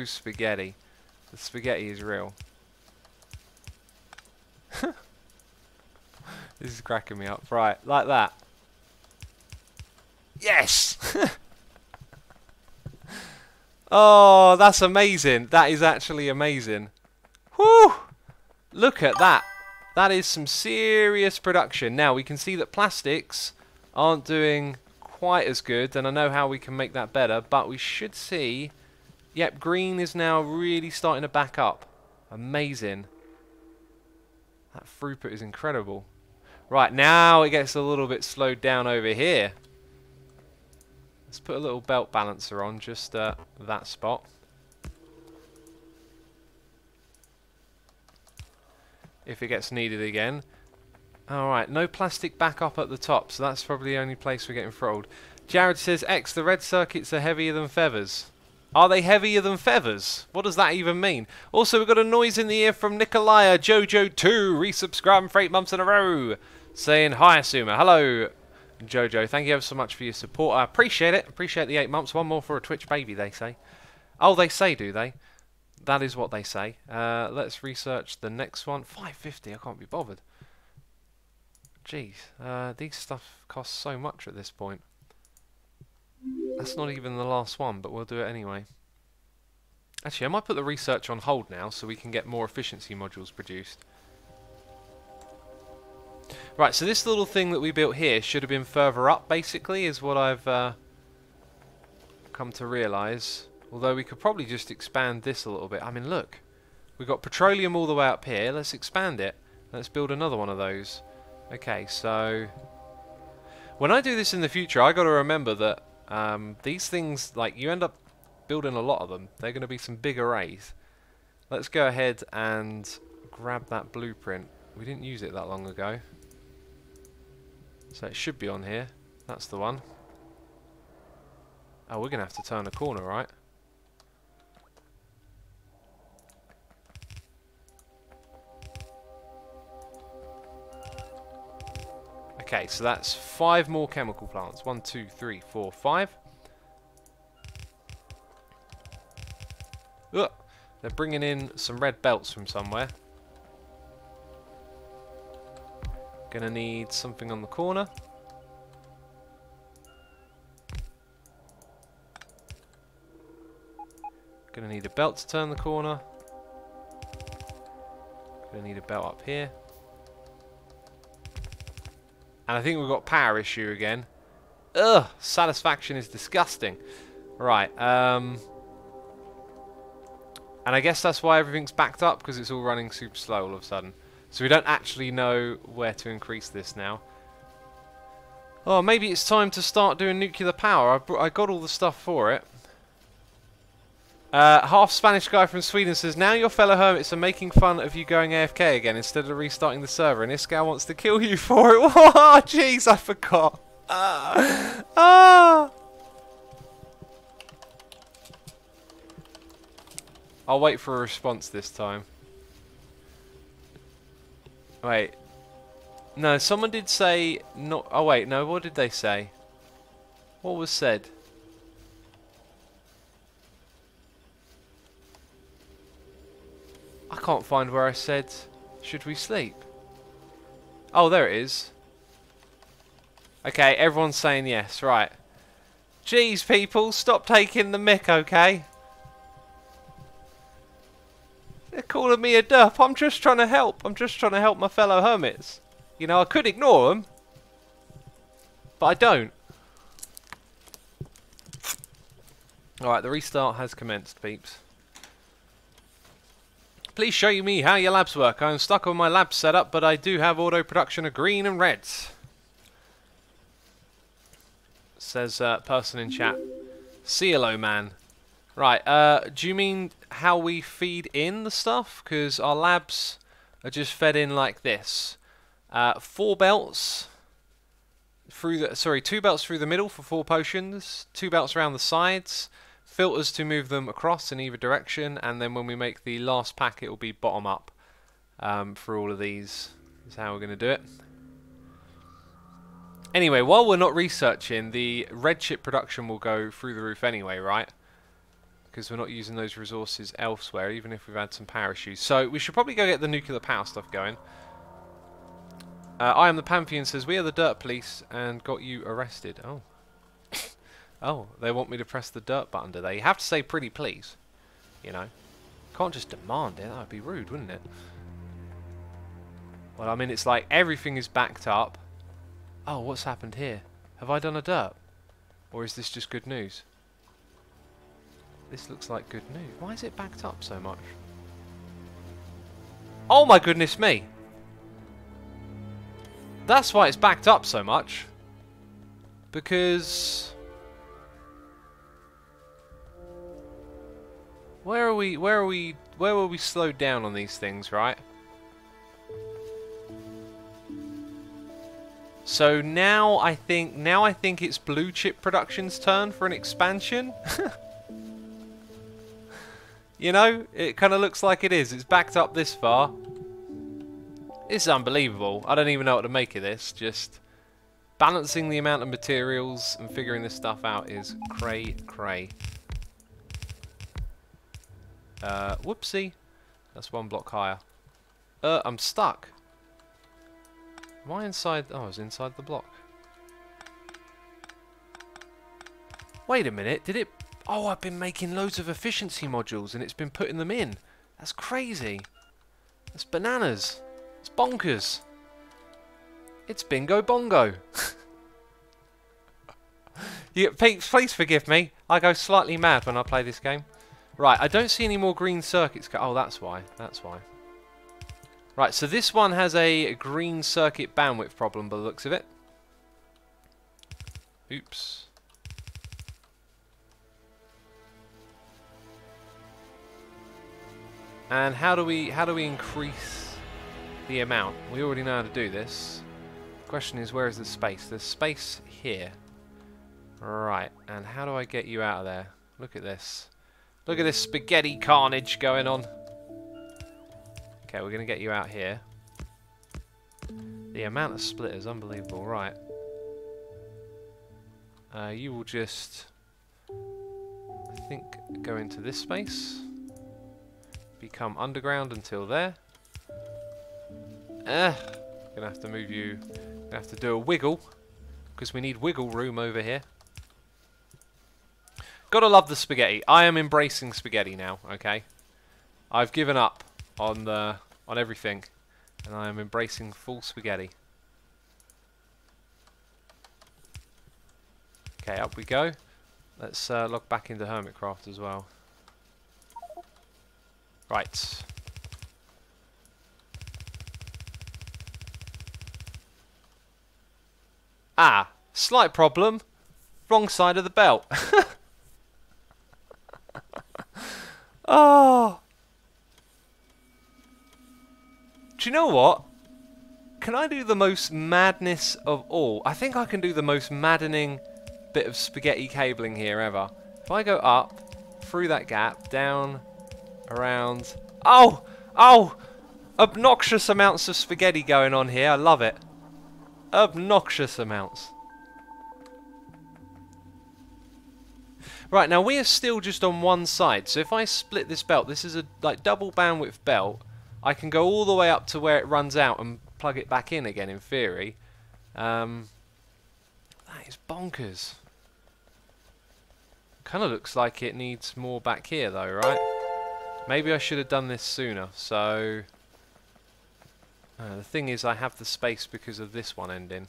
spaghetti. The spaghetti is real. This is cracking me up. Right, like that. Yes! Oh, that's amazing. That is actually amazing. Whew! Look at that. That is some serious production. Now, we can see that plastics aren't doing quite as good, and I know how we can make that better, but we should see... Yep, green is now really starting to back up. Amazing. That throughput is incredible. Right, now it gets a little bit slowed down over here. Let's put a little belt balancer on just that spot. If it gets needed again. Alright, no plastic back up at the top, so that's probably the only place we're getting throttled. Jared says, X, the red circuits are heavier than feathers. Are they heavier than feathers? What does that even mean? Also, we've got a noise in the ear from Nikolaya Jojo2, resubscribing for 8 months in a row, saying, hi, Asuma. Hello, Jojo. Thank you ever so much for your support. I appreciate it. Appreciate the 8 months. One more for a Twitch baby, they say. Oh, they say, do they? That is what they say. Let's research the next one. 550, I can't be bothered. Jeez, these stuff cost so much at this point. That's not even the last one, but we'll do it anyway. Actually, I might put the research on hold now so we can get more efficiency modules produced. Right, so this little thing that we built here should have been further up, basically, is what I've come to realise. Although we could probably just expand this a little bit. I mean, look. We've got petroleum all the way up here. Let's expand it. Let's build another one of those. Okay, so when I do this in the future, I got to remember that these things, like, you end up building a lot of them. They're going to be some big arrays. Let's go ahead and grab that blueprint. We didn't use it that long ago. So it should be on here. That's the one. Oh, we're going to have to turn a corner, right? Okay, so that's 5 more chemical plants. 1, 2, 3, 4, 5. Ugh, they're bringing in some red belts from somewhere. Gonna need something on the corner. Gonna need a belt to turn the corner. Gonna need a belt up here. And I think we've got power issue again. Ugh, satisfaction is disgusting. Right, and I guess that's why everything's backed up, because it's all running super slow all of a sudden. So we don't actually know where to increase this now. Oh, maybe it's time to start doing nuclear power. I got all the stuff for it. Half Spanish guy from Sweden says, now your fellow hermits are making fun of you going AFK again instead of restarting the server, and Iskall wants to kill you for it. Oh, jeez, I forgot. I'll wait for a response this time. Wait. No, someone did say... not. Oh, wait, no, what did they say? What was said? I can't find where I said, should we sleep? Oh, there it is. Okay, everyone's saying yes, right. Jeez, people, stop taking the mick, okay? They're calling me a derp. I'm just trying to help. I'm just trying to help my fellow hermits. You know, I could ignore them, but I don't. Alright, the restart has commenced, peeps. Please show me how your labs work. I'm stuck on my lab setup, but I do have auto production of green and reds. Says person in chat. CLO man. Right, do you mean how we feed in the stuff? Because our labs are just fed in like this. 4 belts through the... sorry, 2 belts through the middle for 4 potions. 2 belts around the sides. Filters to move them across in either direction, and then when we make the last pack, it will be bottom up for all of these. Is how we're going to do it. Anyway, while we're not researching, the red chip production will go through the roof anyway, right? Because we're not using those resources elsewhere, even if we've had some power issues. So we should probably go get the nuclear power stuff going. I am the Pantheon says, we are the dirt police and got you arrested. Oh. Oh, they want me to press the dirt button, do they? You have to say pretty please. You know. Can't just demand it. That would be rude, wouldn't it? Well, I mean, it's like everything is backed up. Oh, what's happened here? Have I done a derp? Or is this just good news? This looks like good news. Why is it backed up so much? Oh my goodness me! That's why it's backed up so much. Because... where were we slowed down on these things, right? So now I think it's Blue Chip Productions' turn for an expansion. You know, it kind of looks like it is. It's backed up this far. It's unbelievable. I don't even know what to make of this. Just balancing the amount of materials and figuring this stuff out is cray. Whoopsie. That's one block higher. I'm stuck. Am I inside? Oh, I was inside the block. Wait a minute. Did it... Oh, I've been making loads of efficiency modules and it's been putting them in. That's crazy. That's bananas. It's bonkers. It's bingo bongo. Please forgive me. I go slightly mad when I play this game. Right, I don't see any more green circuits. Oh, that's why. That's why. Right, so this one has a green circuit bandwidth problem by the looks of it. Oops. And how do we increase the amount? We already know how to do this. The question is, where is the space? There's space here. Right, and how do I get you out of there? Look at this. Look at this spaghetti carnage going on. Okay, we're going to get you out here. The amount of split is unbelievable. Right. You will just, I think, go into this space. Become underground until there. Gonna have to move you. Gonna have to do a wiggle because we need wiggle room over here. Gotta love the spaghetti. I am embracing spaghetti now. Okay, I've given up on everything, and I am embracing full spaghetti. Okay, up we go. Let's log back into Hermitcraft as well. Right. Ah, slight problem. Wrong side of the belt. Oh. Do you know what? Can I do the most madness of all? I think I can do the most maddening bit of spaghetti cabling here ever. If I go up, through that gap, down, around... Oh! Oh! Obnoxious amounts of spaghetti going on here. I love it. Obnoxious amounts. Right, now we are still just on one side. So if I split this belt, this is a like double bandwidth belt. I can go all the way up to where it runs out and plug it back in again, in theory. That is bonkers. Kind of looks like it needs more back here though, right? Maybe I should have done this sooner. So the thing is, I have the space because of this one ending.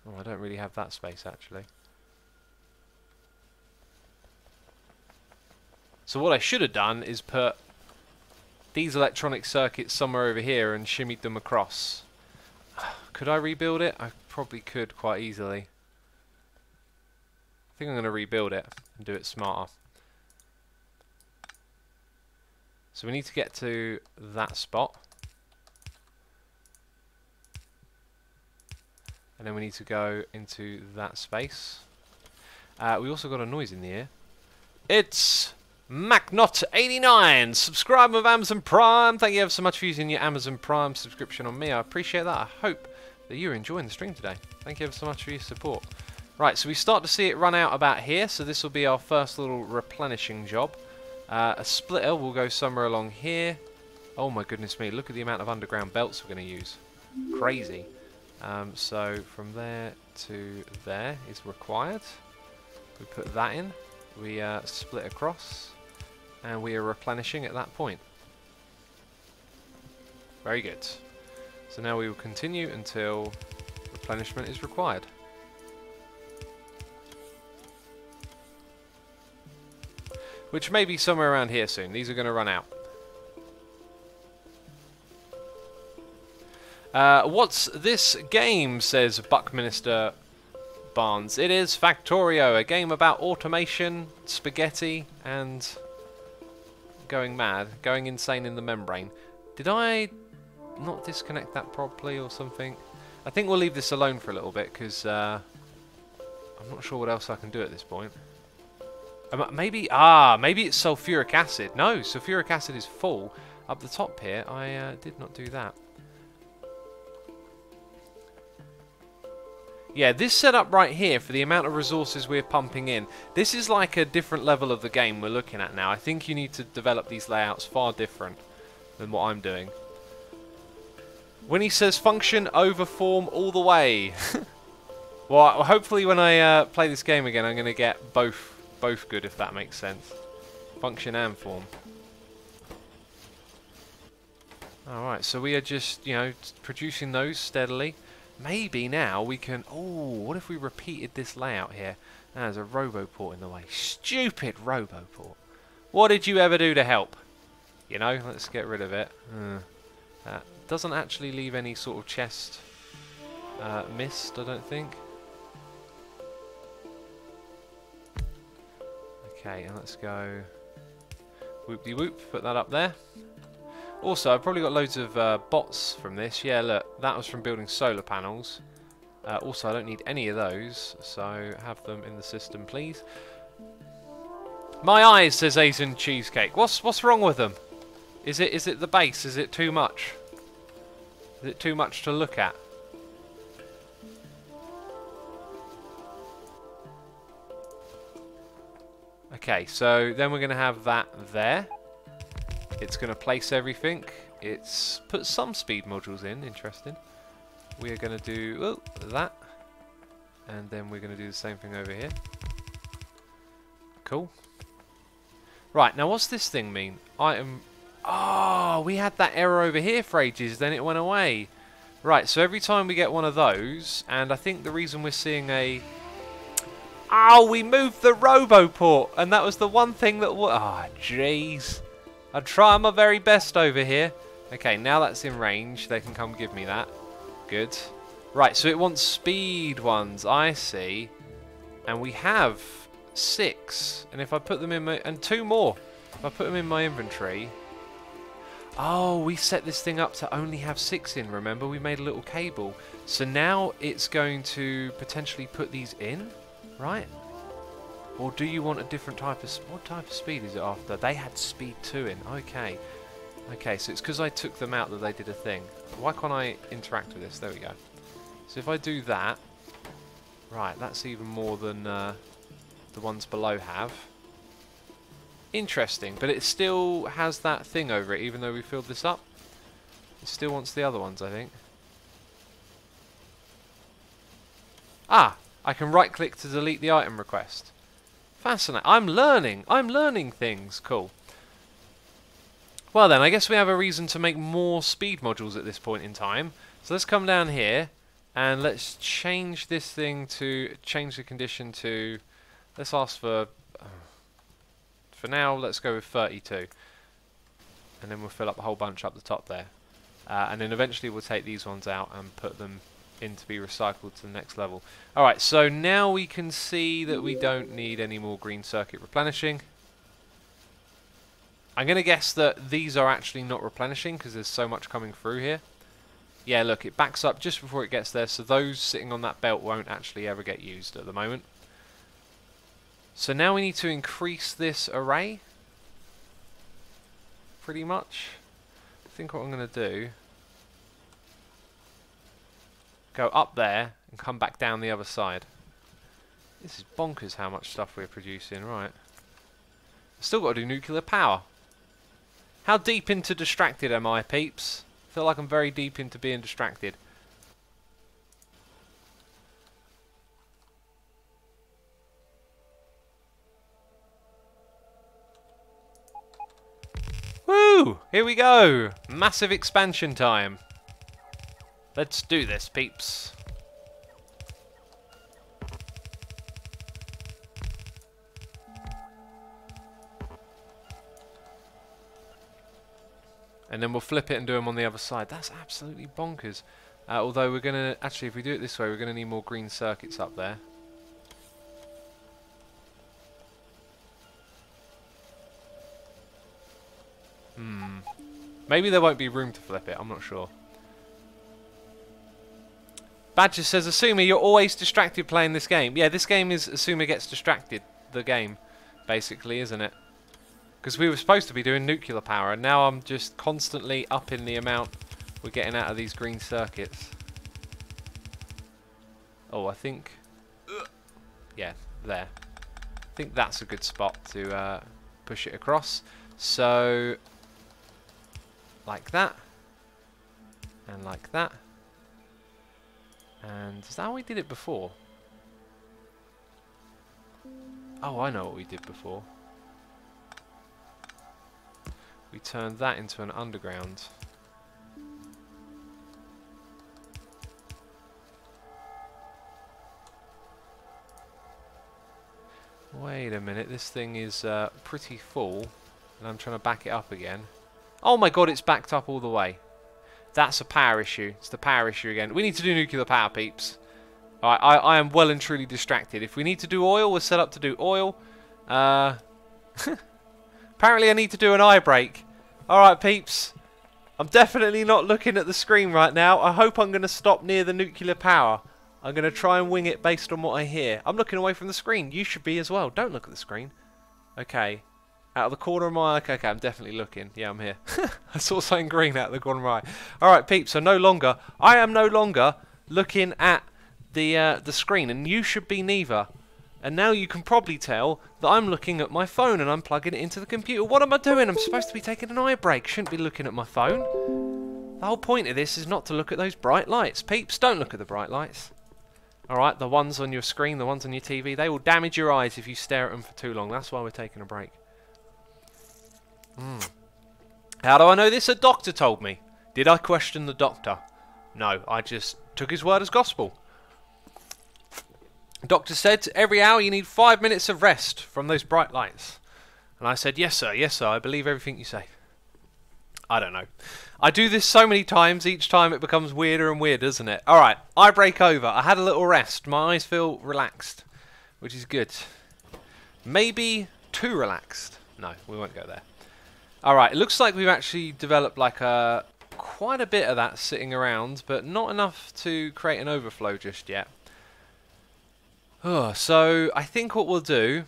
Oh, I don't really have that space actually. So what I should have done is put these electronic circuits somewhere over here and shimmied them across. Could I rebuild it? I probably could quite easily. I think I'm going to rebuild it and do it smarter. So we need to get to that spot. And then we need to go into that space. We also got a noise in the ear. It's MacNot89, subscribe with Amazon Prime. Thank you ever so much for using your Amazon Prime subscription on me. I appreciate that. I hope that you're enjoying the stream today. Thank you ever so much for your support. Right, so we start to see it run out about here. So this will be our first little replenishing job. A splitter will go somewhere along here. Oh my goodness me, look at the amount of underground belts we're going to use. Crazy. So from there to there is required. We put that in. We split across. And we are replenishing at that point. Very good. So now we will continue until replenishment is required. Which may be somewhere around here soon. These are going to run out. What's this game, says Buckminster Barnes. It is Factorio, a game about automation, spaghetti, and going mad, going insane in the membrane. Did I not disconnect that properly or something? I think we'll leave this alone for a little bit because I'm not sure what else I can do at this point. Maybe it's sulfuric acid. No, sulfuric acid is full. Up the top here, I did not do that. Yeah, this setup right here, for the amount of resources we're pumping in, this is like a different level of the game we're looking at now. I think you need to develop these layouts far different than what I'm doing. When he says function over form all the way. Well, hopefully when I play this game again, I'm going to get both good, if that makes sense. Function and form. Alright, so we are just, you know, producing those steadily. Maybe now we can... Oh, what if we repeated this layout here? There's a Roboport in the way. Stupid Roboport. What did you ever do to help? You know, let's get rid of it. That doesn't actually leave any sort of chest missed, I don't think. Okay, and let's go... Whoop-de-whoop, put that up there. Also, I've probably got loads of bots from this. Yeah, look, that was from building solar panels. Also, I don't need any of those, so have them in the system, please. My eyes, says Asian Cheesecake. What's wrong with them? Is it the base? Is it too much? Is it too much to look at? Okay, so then we're going to have that there. It's going to place everything. It's put some speed modules in. Interesting. We are going to do that. And then we're going to do the same thing over here. Cool. Right, now what's this thing mean? Item... Oh, we had that error over here for ages, then it went away. Right, so every time we get one of those, and I think the reason we're seeing a... Oh, we moved the Roboport, and that was the one thing that... Oh, jeez. I'll try my very best over here. Okay, now that's in range. They can come give me that. Good. Right, so it wants speed ones. I see. And we have 6. And if I put them in my... And 2 more. If I put them in my inventory... Oh, we set this thing up to only have 6 in, remember? We made a little cable. So now it's going to potentially put these in, right? Or do you want a different type of... What type of speed is it after? They had speed 2 in. Okay. Okay, so it's because I took them out that they did a thing. Why can't I interact with this? There we go. So if I do that... Right, that's even more than the ones below have. Interesting, but it still has that thing over it, even though we filled this up. It still wants the other ones, I think. Ah! I can right-click to delete the item request. Fascinating. I'm learning things. Cool. Well then, I guess we have a reason to make more speed modules at this point in time. So let's come down here and let's change this thing to... Change the condition to... Let's ask for... For now, let's go with 32. And then we'll fill up a whole bunch up the top there. And then eventually we'll take these ones out and put them in to be recycled to the next level. Alright, so now we can see that we don't need any more green circuit replenishing. I'm going to guess that these are actually not replenishing because there's so much coming through here. Yeah, look, it backs up just before it gets there, so those sitting on that belt won't actually ever get used at the moment. So now we need to increase this array. Pretty much. I think what I'm going to do... Go up there and come back down the other side. This is bonkers how much stuff we're producing, right. Still got to do nuclear power. How deep into distracted am I, peeps? I feel like I'm very deep into being distracted. Woo! Here we go! Massive expansion time. Let's do this, peeps. And then we'll flip it and do them on the other side. That's absolutely bonkers. Although we're going to... Actually, if we do it this way, we're going to need more green circuits up there. Maybe there won't be room to flip it. I'm not sure. Badger says, Asuma, you're always distracted playing this game. Yeah, this game is Asuma gets distracted. The game, basically, isn't it? Because we were supposed to be doing nuclear power, and now I'm just constantly upping the amount we're getting out of these green circuits. Oh, I think... yeah, there. I think that's a good spot to push it across. So, like that. And like that. And is that how we did it before? Oh, I know what we did before. We turned that into an underground. Wait a minute, this thing is pretty full, and I'm trying to back it up again. Oh my god, it's backed up all the way. That's a power issue. It's the power issue again. We need to do nuclear power, peeps. Alright, I am well and truly distracted. If we need to do oil, we're set up to do oil. Apparently I need to do an eye break. Alright, peeps. I'm definitely not looking at the screen right now. I hope I'm going to stop near the nuclear power. I'm going to try and wing it based on what I hear. I'm looking away from the screen. You should be as well. Don't look at the screen. Okay. Out of the corner of my eye. Okay, I'm definitely looking. Yeah, I'm here. I saw something green out of the corner of my eye. Alright, peeps. So I am no longer looking at the screen. And you should be neither. And now you can probably tell that I'm looking at my phone and I'm plugging it into the computer. What am I doing? I'm supposed to be taking an eye break. Shouldn't be looking at my phone. The whole point of this is not to look at those bright lights. Peeps, don't look at the bright lights. Alright, the ones on your screen, the ones on your TV, they will damage your eyes if you stare at them for too long. That's why we're taking a break. How do I know this? A doctor told me. Did I question the doctor? No, I just took his word as gospel. The doctor said, every hour you need 5 minutes of rest from those bright lights. And I said, yes sir, I believe everything you say. I don't know. I do this so many times, each time it becomes weirder and weirder, doesn't it? Alright, eye break over. I had a little rest. My eyes feel relaxed, which is good. Maybe too relaxed. No, we won't go there. Alright, it looks like we've actually developed like quite a bit of that sitting around, but not enough to create an overflow just yet. So, I think what we'll do,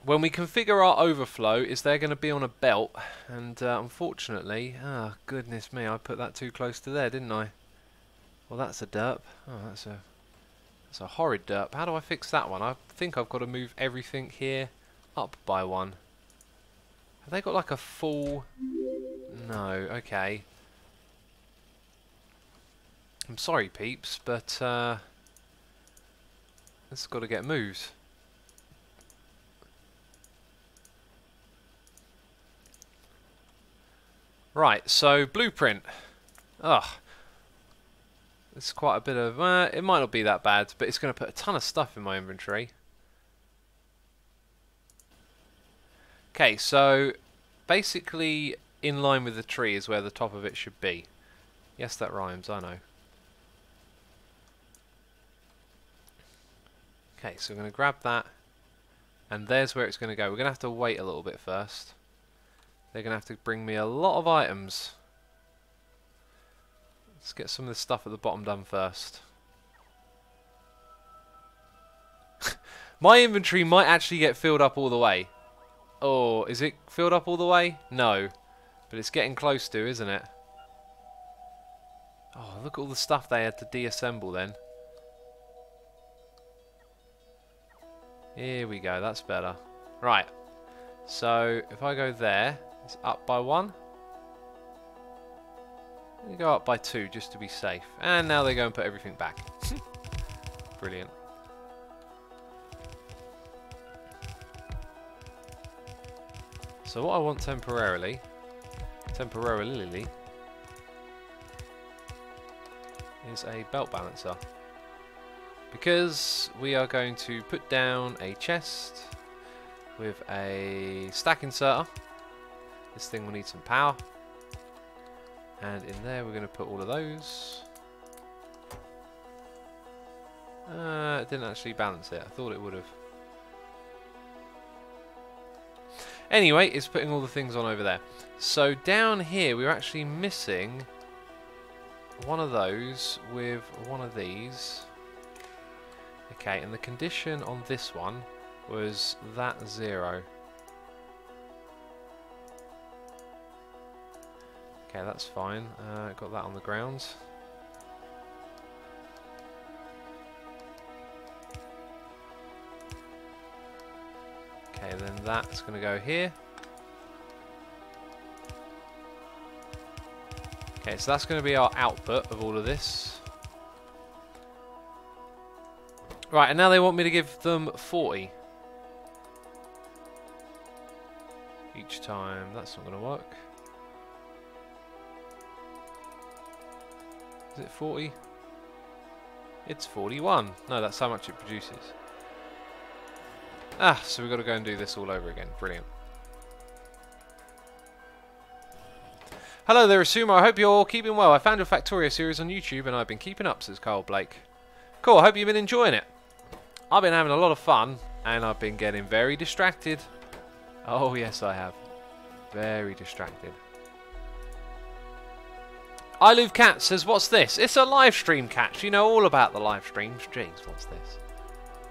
when we configure our overflow, is they're going to be on a belt, and unfortunately, goodness me, I put that too close to there, didn't I? Well, that's a derp. Oh, that's a horrid derp. How do I fix that one? I think I've got to move everything here up by one. Have they got like a full... No, okay. I'm sorry, peeps, but it's got to get moved. Right, so blueprint. Ugh. It's quite a bit of... it might not be that bad, but it's going to put a ton of stuff in my inventory. Okay, so basically in line with the tree is where the top of it should be. Yes, that rhymes, I know. Okay, so we're going to grab that, and there's where it's going to go. We're going to have to wait a little bit first. They're going to have to bring me a lot of items. Let's get some of this stuff at the bottom done first. My inventory might actually get filled up all the way. Oh, is it filled up all the way? No. But it's getting close to, isn't it? Oh, look at all the stuff they had to deassemble then. Here we go, that's better. Right. So, if I go there, it's up by 1. Let me go up by 2 just to be safe. And now they go and put everything back. Brilliant. So what I want temporarily, is a belt balancer. Because we are going to put down a chest with a stack inserter. This thing will need some power. And in there we're going to put all of those. It didn't actually balance it. I thought it would have. Anyway, it's putting all the things on over there. So down here we're actually missing one of those with one of these. Okay, and the condition on this one was that 0. Okay, that's fine. Got that on the ground. Okay, then that's going to go here. Okay, so that's going to be our output of all of this. Right, and now they want me to give them 40. Each time. That's not going to work. Is it 40? It's 41. No, that's how much it produces. Ah, so we've got to go and do this all over again. Brilliant. Hello there, Asuma. I hope you're all keeping well. I found your Factorio series on YouTube and I've been keeping up, says Carl Blake. Cool, I hope you've been enjoying it. I've been having a lot of fun and I've been getting very distracted. Oh, yes, I have. Very distracted. I Love Cat says, what's this? It's a live stream, Cat. You know all about the live streams. Jeez, what's this?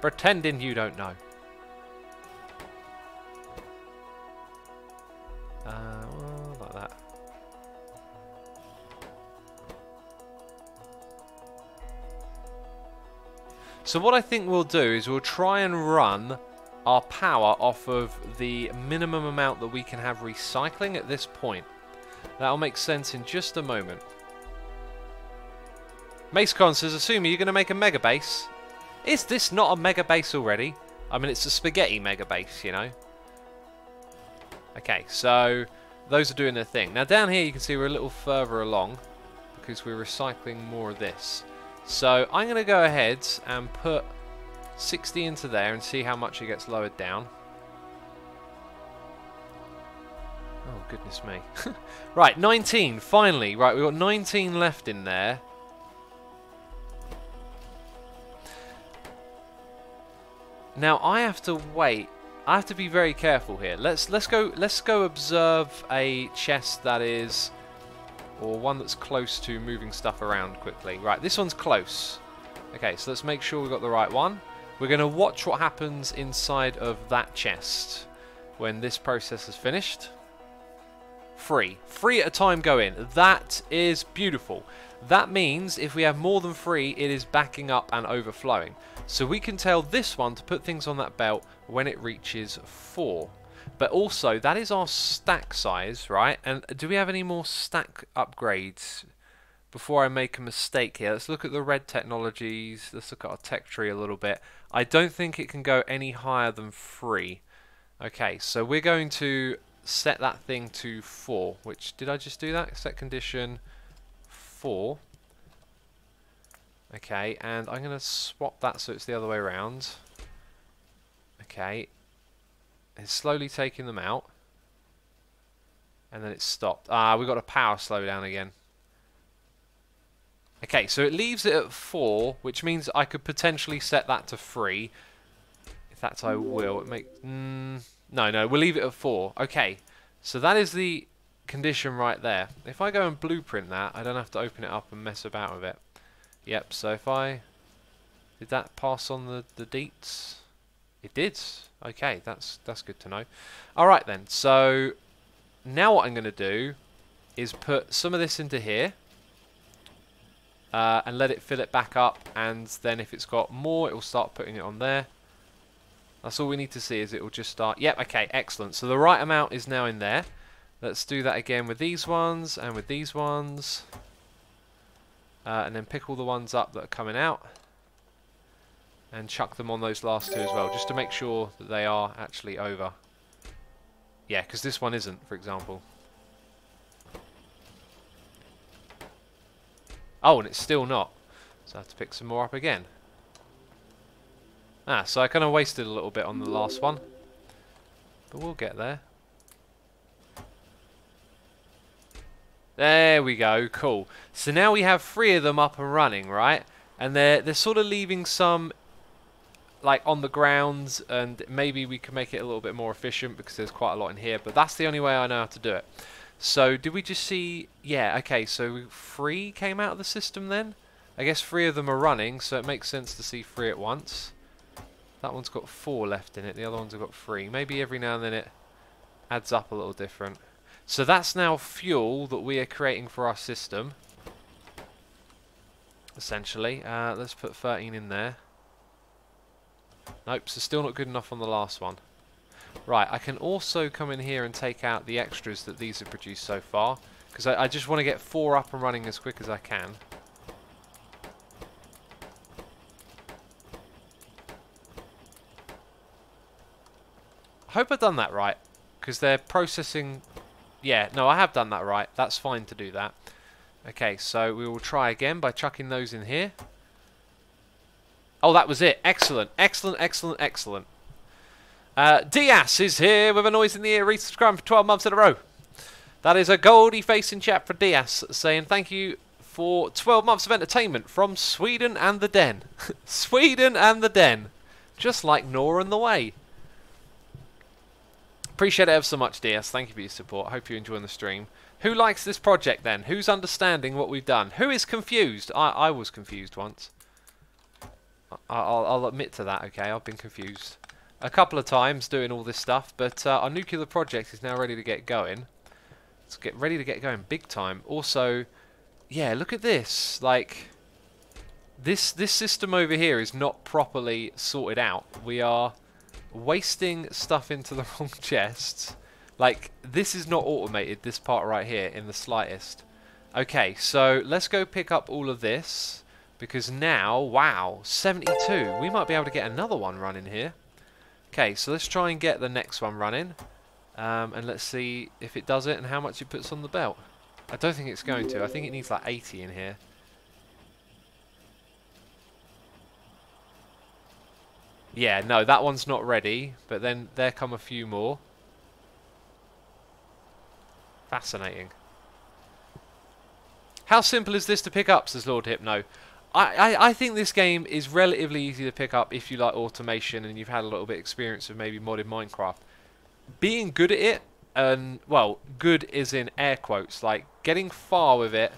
Pretending you don't know. Well, like that. So what I think we'll do is we'll try and run our power off of the minimum amount that we can have recycling at this point. That'll make sense in just a moment. MaceCon says, Assume you're going to make a mega base. Is this not a mega base already? I mean, it's a spaghetti mega base, you know. Okay, so those are doing their thing. Now down here you can see we're a little further along because we're recycling more of this. So I'm going to go ahead and put 60 into there and see how much it gets lowered down. Oh, goodness me. Right, 19, finally. Right, we've got 19 left in there. Now I have to wait. I have to be very careful here. Let's go observe a chest that is, or one that's close to moving stuff around quickly. Right, this one's close. Okay, so let's make sure we've got the right one. We're going to watch what happens inside of that chest when this process is finished. Free at a time go in. That is beautiful. That means if we have more than 3, it is backing up and overflowing. So we can tell this one to put things on that belt when it reaches 4. But also, that is our stack size, right? And do we have any more stack upgrades before I make a mistake here? Let's look at the red technologies. Let's look at our tech tree a little bit. I don't think it can go any higher than 3. Okay, so we're going to set that thing to 4. Which, did I just do that? Set condition 4. Okay, and I'm going to swap that so it's the other way around. Okay. It's slowly taking them out. And then it's stopped. Ah, we've got a power slow down again. Okay, so it leaves it at 4, which means I could potentially set that to 3. If that's I will. It make no, we'll leave it at 4. Okay, so that is the condition right there. If I go and blueprint that, I don't have to open it up and mess about with it. Yep, so if I... Did that pass on the deets? It did. Okay, that's good to know. Alright then, so now what I'm going to do is put some of this into here and let it fill it back up, and then if it's got more it will start putting it on there. That's all we need to see, is it will just start. Yep, okay, excellent. So the right amount is now in there. Let's do that again with these ones and with these ones. And then pick all the ones up that are coming out and chuck them on those last 2 as well, just to make sure that they are actually over. Yeah, because this one isn't, for example. Oh, and it's still not. So I have to pick some more up again. Ah, so I kind of wasted a little bit on the last one. But we'll get there. There we go, cool. So now we have 3 of them up and running, right? And they're sort of leaving some like on the ground, and maybe we can make it a little bit more efficient because there's quite a lot in here, but that's the only way I know how to do it. So did we just see... Yeah, okay, so 3 came out of the system then? I guess 3 of them are running, so it makes sense to see 3 at once. That one's got 4 left in it, the other ones have got 3. Maybe every now and then it adds up a little different. So that's now fuel that we are creating for our system. Essentially. Let's put 13 in there. Nope, so still not good enough on the last one. Right, I can also come in here and take out the extras that these have produced so far. Because I just want to get 4 up and running as quick as I can. I hope I've done that right. Because they're processing... Yeah, no, I have done that right. That's fine to do that. Okay, so we will try again by chucking those in here. Oh, that was it. Excellent, excellent, excellent, excellent. Diaz is here with a noise in the ear, resubscribing for 12 months in a row. That is a goldie face in chat for Diaz, saying thank you for 12 months of entertainment from Sweden and the Den. Sweden and the Den. Just like Nora and the Way. Appreciate it ever so much, Diaz. Thank you for your support. Hope you're enjoying the stream. Who likes this project then? Who's understanding what we've done? Who is confused? I was confused once. I'll admit to that, okay? I've been confused a couple of times doing all this stuff, but our nuclear project is now ready to get going. Let's get ready to get going big time. Also, yeah, look at this. Like, this system over here is not properly sorted out. We are wasting stuff into the wrong chests. Like, this is not automated, this part right here, in the slightest. Okay, so let's go pick up all of this, because now, wow, 72. We might be able to get another one running here. Okay, so let's try and get the next one running. And let's see if it does it and how much it puts on the belt. I don't think it's going to. I think it needs like 80 in here. Yeah, no, that one's not ready. But then there come a few more. Fascinating. How simple is this to pick up, says Lord Hypno. I think this game is relatively easy to pick up if you like automation and you've had a little bit of experience of maybe modded Minecraft. Being good at it, and well, good is in air quotes, like getting far with it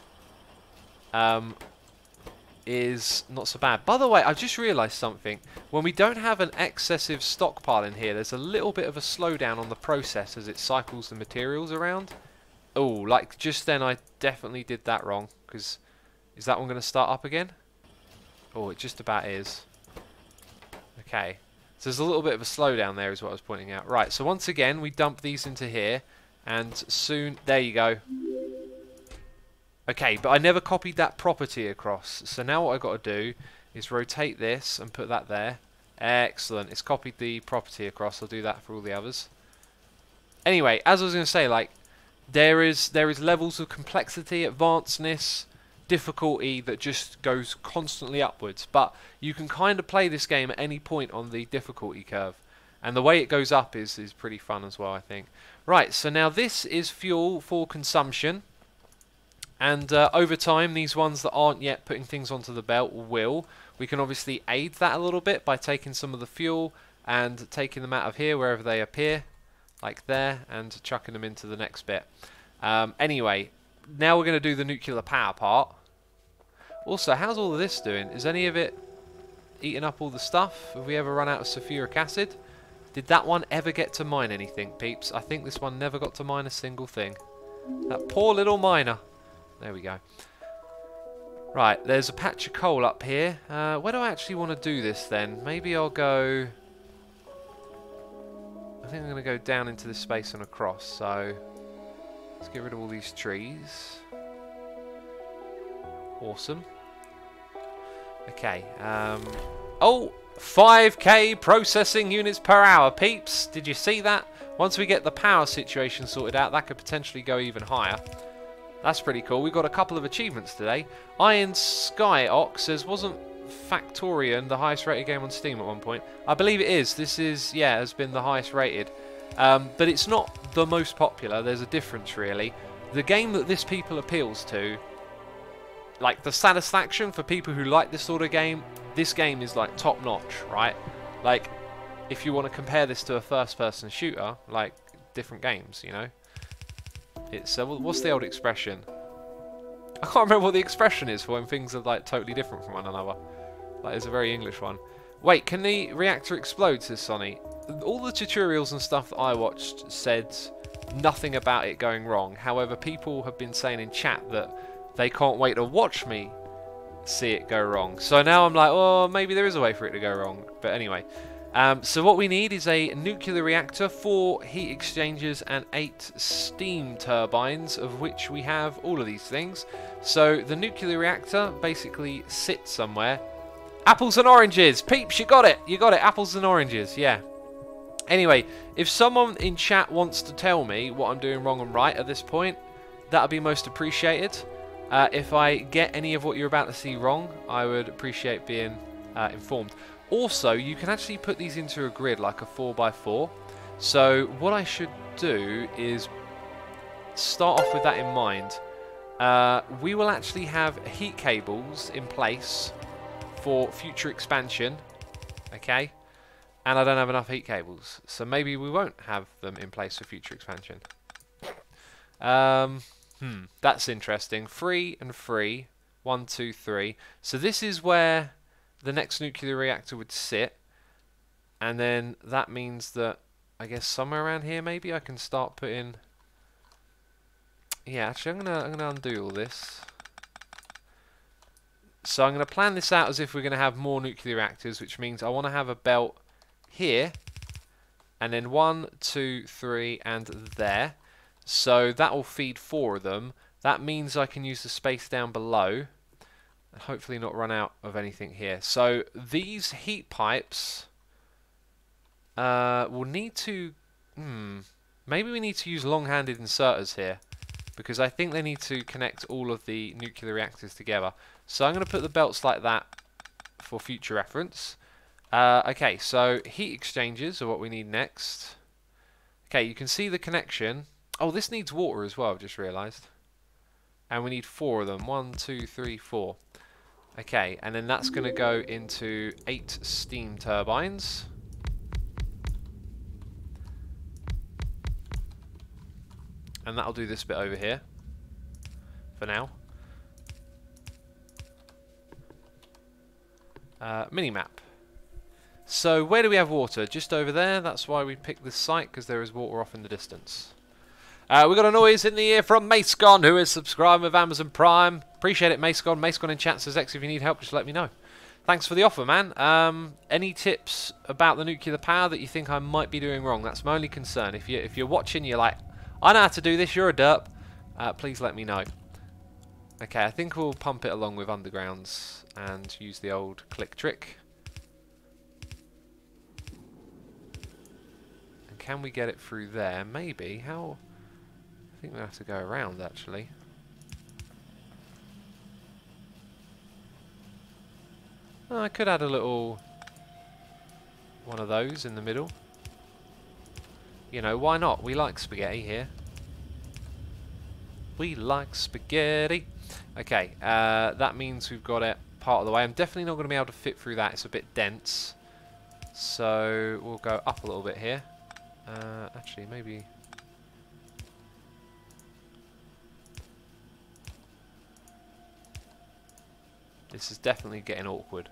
is not so bad. By the way, I just realised something. When we don't have an excessive stockpile in here, there's a little bit of a slowdown on the process as it cycles the materials around. Oh, like just then I definitely did that wrong, because is that one going to start up again? Oh, it just about is. Okay. So there's a little bit of a slowdown there is what I was pointing out. Right, so once again, we dump these into here. And soon... There you go. Okay, but I never copied that property across. So now what I've got to do is rotate this and put that there. Excellent. It's copied the property across. I'll do that for all the others. Anyway, as I was going to say, like, there is levels of complexity, advancedness, difficulty that just goes constantly upwards, but you can kind of play this game at any point on the difficulty curve, and the way it goes up is pretty fun as well, I think. Right, so now this is fuel for consumption, and over time these ones that aren't yet putting things onto the belt will. We can obviously aid that a little bit by taking some of the fuel and taking them out of here wherever they appear, like there, and chucking them into the next bit. Anyway, now we're going to do the nuclear power part. Also, how's all of this doing? Is any of it eating up all the stuff? Have we ever run out of sulfuric acid? Did that one ever get to mine anything, peeps? I think this one never got to mine a single thing. That poor little miner. There we go. Right, there's a patch of coal up here. Where do I actually want to do this then? Maybe I'll go... I think I'm going to go down into this space and across, so... Let's get rid of all these trees. Awesome. Okay. Oh, 5k processing units per hour, peeps. Did you see that? Once we get the power situation sorted out, that could potentially go even higher. That's pretty cool. We've got a couple of achievements today. Iron Sky Ox says, wasn't Factorio the highest rated game on Steam at one point? I believe it is. This is, yeah, has been the highest rated. But it's not the most popular. There's a difference, really. The game that this people appeals to, like the satisfaction for people who like this sort of game, this game is like top notch, right? Like, if you want to compare this to a first person shooter, like different games, you know? It's what's the old expression? I can't remember what the expression is for when things are like totally different from one another. Like, it's a very English one. Wait, can the reactor explode, says Sonny? All the tutorials and stuff that I watched said nothing about it going wrong. However, people have been saying in chat that they can't wait to watch me see it go wrong. So now I'm like, oh, maybe there is a way for it to go wrong. But anyway, so what we need is a nuclear reactor, 4 heat exchangers and 8 steam turbines, of which we have all of these things. So the nuclear reactor basically sits somewhere. Apples and oranges! Peeps, you got it! You got it, apples and oranges, yeah. Anyway, if someone in chat wants to tell me what I'm doing wrong and right at this point, that would be most appreciated. If I get any of what you're about to see wrong, I would appreciate being informed. Also, you can actually put these into a grid like a 4x4. So what I should do is start off with that in mind. We will actually have heat cables in place for future expansion, okay? And I don't have enough heat cables, so maybe we won't have them in place for future expansion. That's interesting. 3 and 3, 1, 2, 3. So this is where the next nuclear reactor would sit, and then that means that I guess somewhere around here maybe I can start putting. Yeah, actually I'm gonna undo all this. So I'm going to plan this out as if we're going to have more nuclear reactors, which means I want to have a belt here, and then 1, 2, 3, and there. So that will feed 4 of them. That means I can use the space down below, and hopefully not run out of anything here. So these heat pipes will need to... maybe we need to use long-handed inserters here, because I think they need to connect all of the nuclear reactors together. So I'm going to put the belts like that for future reference. Okay, so heat exchangers are what we need next. Okay, you can see the connection. Oh, this needs water as well, I've just realised. And we need 4 of them. 1, 2, 3, 4. Okay, and then that's going to go into 8 steam turbines. And that'll do this bit over here for now. Mini-map. So where do we have water? Just over there. That's why we picked this site, because there is water off in the distance. We got a noise in the ear from Macegon, who is subscribing with Amazon Prime. Appreciate it, Macegon. Macegon in chat says, X, if you need help, just let me know. Thanks for the offer, man. Any tips about the nuclear power that you think I might be doing wrong? That's my only concern. If you're watching, you're like, I know how to do this, you're a derp. Please let me know. Okay, I think we'll pump it along with undergrounds and use the old click trick. And can we get it through there? Maybe. How? I think we have to go around, actually. Oh, I could add a little one of those in the middle. You know, why not? We like spaghetti here. We like spaghetti. Okay, that means we've got it part of the way. I'm definitely not going to be able to fit through that. It's a bit dense. So we'll go up a little bit here. Actually, maybe... This is definitely getting awkward.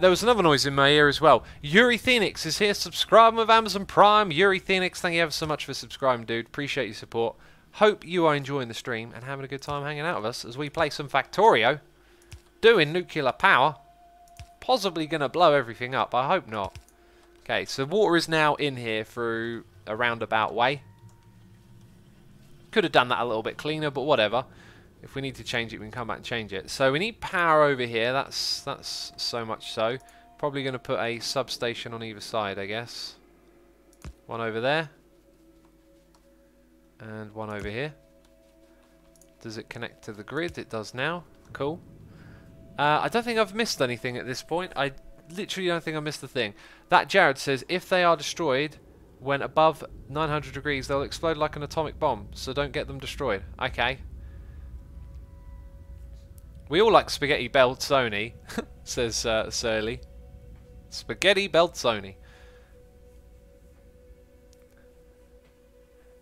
There was another noise in my ear as well. Yuri Phoenix is here, subscribing with Amazon Prime. Yuri Phoenix, thank you ever so much for subscribing, dude. Appreciate your support. Hope you are enjoying the stream and having a good time hanging out with us as we play some Factorio. Doing nuclear power. Possibly going to blow everything up. I hope not. Okay, so water is now in here through a roundabout way. Could have done that a little bit cleaner, but whatever. If we need to change it, we can come back and change it. So we need power over here. That's so much so. Probably going to put a substation on either side, I guess. One over there. And one over here. Does it connect to the grid? It does now. Cool. I don't think I've missed anything at this point. I literally don't think I missed a thing. That Jared says, if they are destroyed when above 900 degrees, they'll explode like an atomic bomb. So don't get them destroyed. Okay. We all like spaghetti belzoni, says Surly. Spaghetti belzoni.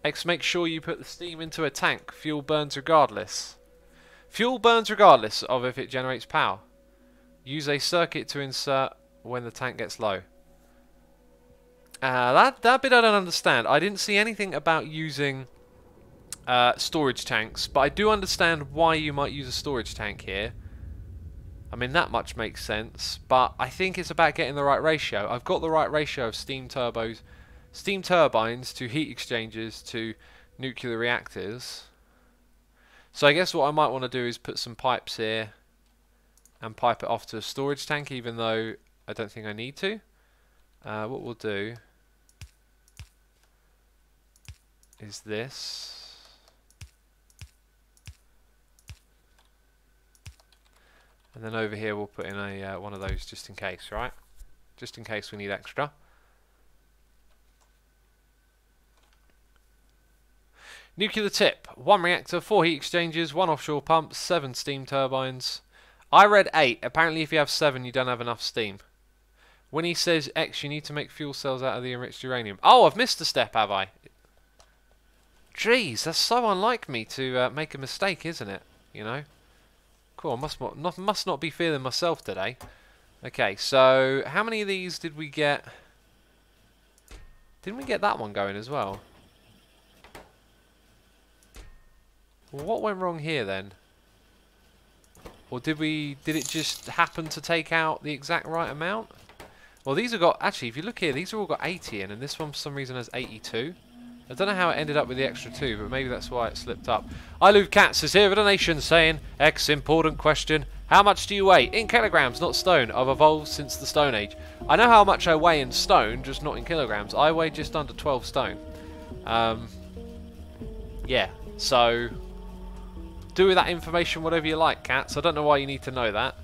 X, make sure you put the steam into a tank. Fuel burns regardless. Fuel burns regardless of if it generates power. Use a circuit to insert when the tank gets low. That bit I don't understand. I didn't see anything about using storage tanks, but I do understand why you might use a storage tank here. I mean, that much makes sense, but I think it's about getting the right ratio. I've got the right ratio of steam turbines to heat exchangers to nuclear reactors. So I guess what I might want to do is put some pipes here and pipe it off to a storage tank, even though I don't think I need to. What we'll do is this. And then over here we'll put in a one of those just in case, right? Just in case we need extra. Nuclear tip. 1 reactor, 4 heat exchangers, 1 offshore pump, 7 steam turbines. I read 8. Apparently if you have 7 you don't have enough steam. When he says X, you need to make fuel cells out of the enriched uranium. Oh, I've missed a step, have I? Jeez, that's so unlike me to make a mistake, isn't it? You know? Cool, I must not be feeling myself today. Okay, so how many of these did we get? Didn't we get that one going as well? What went wrong here then? Or did it just happen to take out the exact right amount? Well, these have got, actually, if you look here, these have all got 80 in, and this one for some reason has 82. I don't know how it ended up with the extra 2, but maybe that's why it slipped up. I Love Cats is here with a donation saying, X, important question. How much do you weigh? In kilograms, not stone. I've evolved since the Stone Age. I know how much I weigh in stone, just not in kilograms. I weigh just under 12 stone. Yeah, so do with that information whatever you like, Cats. I don't know why you need to know that.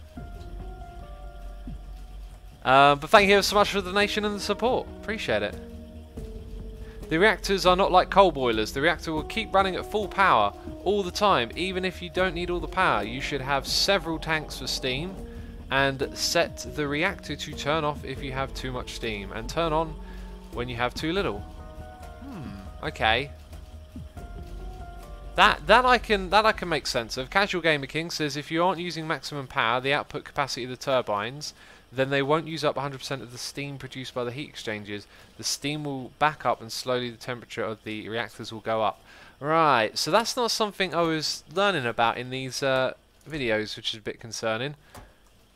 But thank you so much for the donation and the support. Appreciate it. The reactors are not like coal boilers. The reactor will keep running at full power all the time. Even if you don't need all the power, you should have several tanks for steam and set the reactor to turn off if you have too much steam and turn on when you have too little. Okay. That I can make sense of. Casual Gamer King says if you aren't using maximum power, the output capacity of the turbines, then they won't use up 100% of the steam produced by the heat exchangers. The steam will back up and slowly the temperature of the reactors will go up. Right, so that's not something I was learning about in these videos, which is a bit concerning.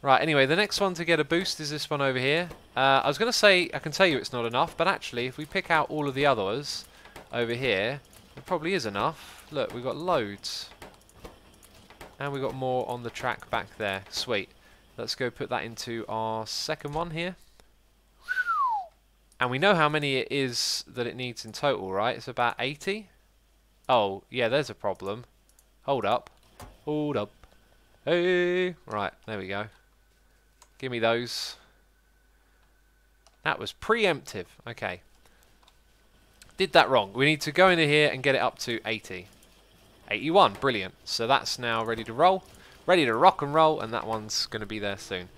Right, anyway, the next one to get a boost is this one over here. I was going to say, I can tell you it's not enough, but actually if we pick out all of the others over here, it probably is enough. Look, we've got loads. And we've got more on the track back there. Sweet. Let's go put that into our second one here. And we know how many it is that it needs in total, right? It's about 80. Oh, yeah, there's a problem. Hold up. Hold up. Hey! Right, there we go. Give me those. That was preemptive. Okay. Did that wrong. We need to go into here and get it up to 80. 81. Brilliant. So that's now ready to roll. Ready to rock and roll, and that one's going to be there soon.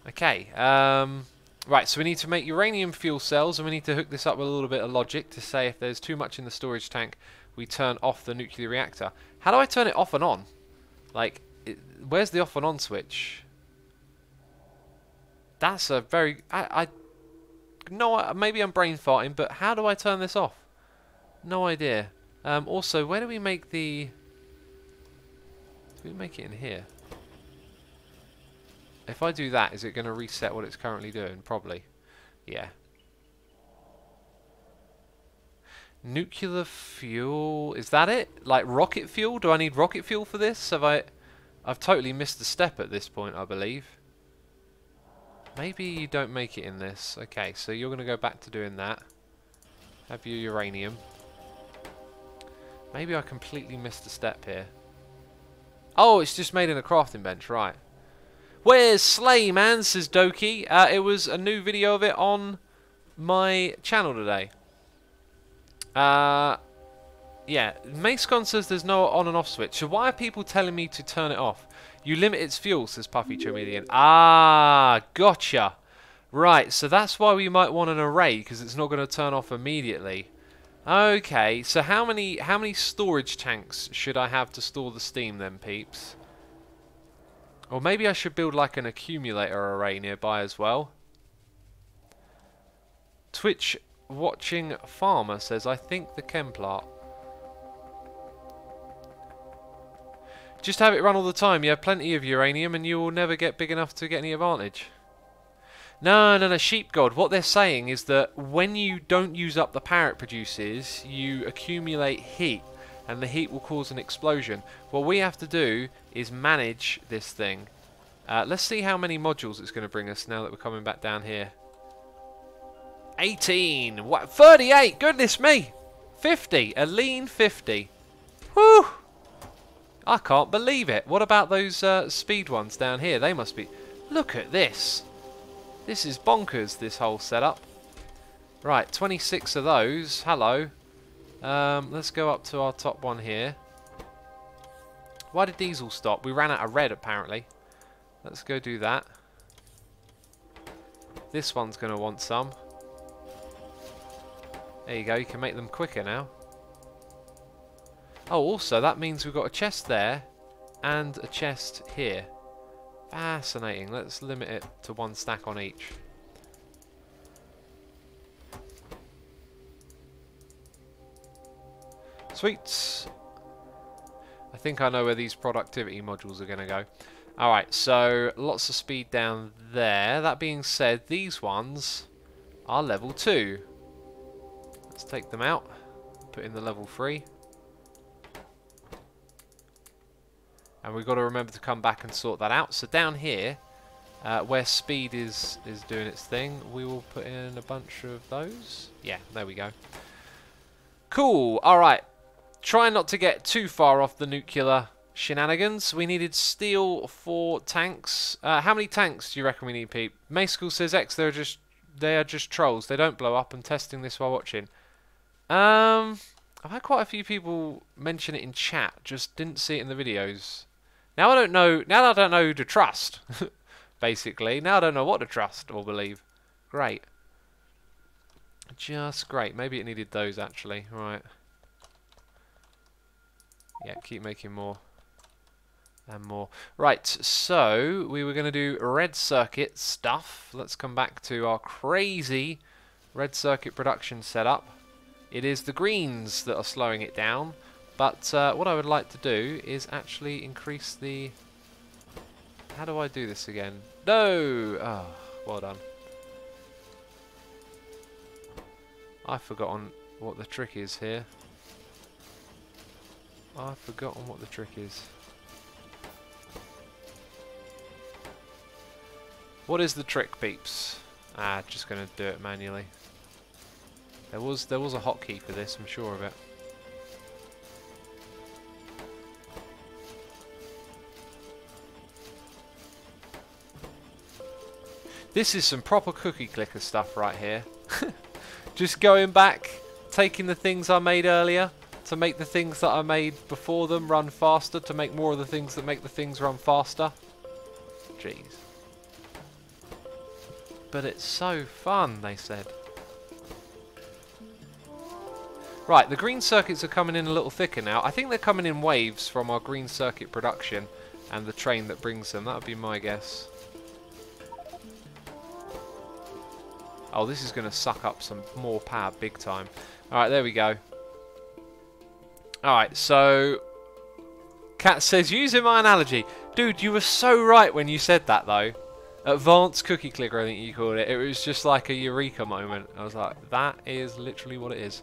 Okay, right, so we need to make uranium fuel cells, and we need to hook this up with a little bit of logic to say if there's too much in the storage tank, we turn off the nuclear reactor. How do I turn it off and on? Like, where's the off and on switch? That's a very... no, maybe I'm brain farting, but how do I turn this off? No idea. Also, where do we make the... Do we make it in here? If I do that, is it going to reset what it's currently doing? Probably. Yeah. Nuclear fuel. Is that it? Like rocket fuel? Do I need rocket fuel for this? I've totally missed the step at this point, I believe. Maybe you don't make it in this. Okay, so you're going to go back to doing that. Have your uranium. Maybe I completely missed a step here. Oh, it's just made in a crafting bench, right. Where's Slay, man, says Doki. It was a new video of it on my channel today. Yeah, Macecon says there's no on and off switch. So why are people telling me to turn it off? You limit its fuel, says Puffy Chameleon. Ah, gotcha. Right, so that's why we might want an array, because it's not going to turn off immediately. Okay, so how many storage tanks should I have to store the steam then, peeps? Or maybe I should build like an accumulator array nearby as well. Twitch watching farmer says, I think the Chemplart. Just have it run all the time. You have plenty of uranium and you will never get big enough to get any advantage. No, Sheep God. What they're saying is that when you don't use up the power it produces, you accumulate heat, and the heat will cause an explosion. What we have to do is manage this thing. Let's see how many modules it's going to bring us now that we're coming back down here. 18! What? 38! Goodness me! 50! A lean 50. Whew! I can't believe it. What about those speed ones down here? They must be... Look at this! This is bonkers, this whole setup. Right, 26 of those. Hello. Let's go up to our top one here. Why did diesel stop? We ran out of red, apparently. Let's go do that. This one's going to want some. There you go, you can make them quicker now. Oh, also, that means we've got a chest there and a chest here. Fascinating. Let's limit it to 1 stack on each. Sweet. I think I know where these productivity modules are going to go. Alright, so lots of speed down there. That being said, these ones are level 2. Let's take them out. Put in the level 3. And we've got to remember to come back and sort that out. So down here, where speed is doing its thing, we will put in a bunch of those. Yeah, there we go. Cool. All right. Try not to get too far off the nuclear shenanigans. We needed steel for tanks. How many tanks do you reckon we need, Pete? Mayschool says X. They are just trolls. They don't blow up. I'm testing this while watching. I've had quite a few people mention it in chat. Just didn't see it in the videos. Now I don't know. Now I don't know who to trust. Basically, now I don't know what to trust or believe. Great. Just great. Maybe it needed those actually. Right. Yeah, keep making more. And more. Right, so we were going to do red circuit stuff. Let's come back to our crazy red circuit production setup. It is the greens that are slowing it down. But what I would like to do is actually increase the... How do I do this again? No! Oh, well done. I've forgotten what the trick is here. I've forgotten what the trick is. What is the trick, peeps? Just going to do it manually. There was a hotkey for this, I'm sure of it. This is some proper cookie clicker stuff right here. Just going back, taking the things I made earlier to make the things that I made before them run faster, to make more of the things that make the things run faster. Jeez. But it's so fun, they said. Right, the green circuits are coming in a little thicker now. I think they're coming in waves from our green circuit production and the train that brings them. That would be my guess. Oh, this is going to suck up some more power big time. Alright, there we go. Alright, so... Cat says, using my analogy. Dude, you were so right when you said that, though. Advanced cookie clicker, I think you called it. It was just like a eureka moment. I was like, that is literally what it is.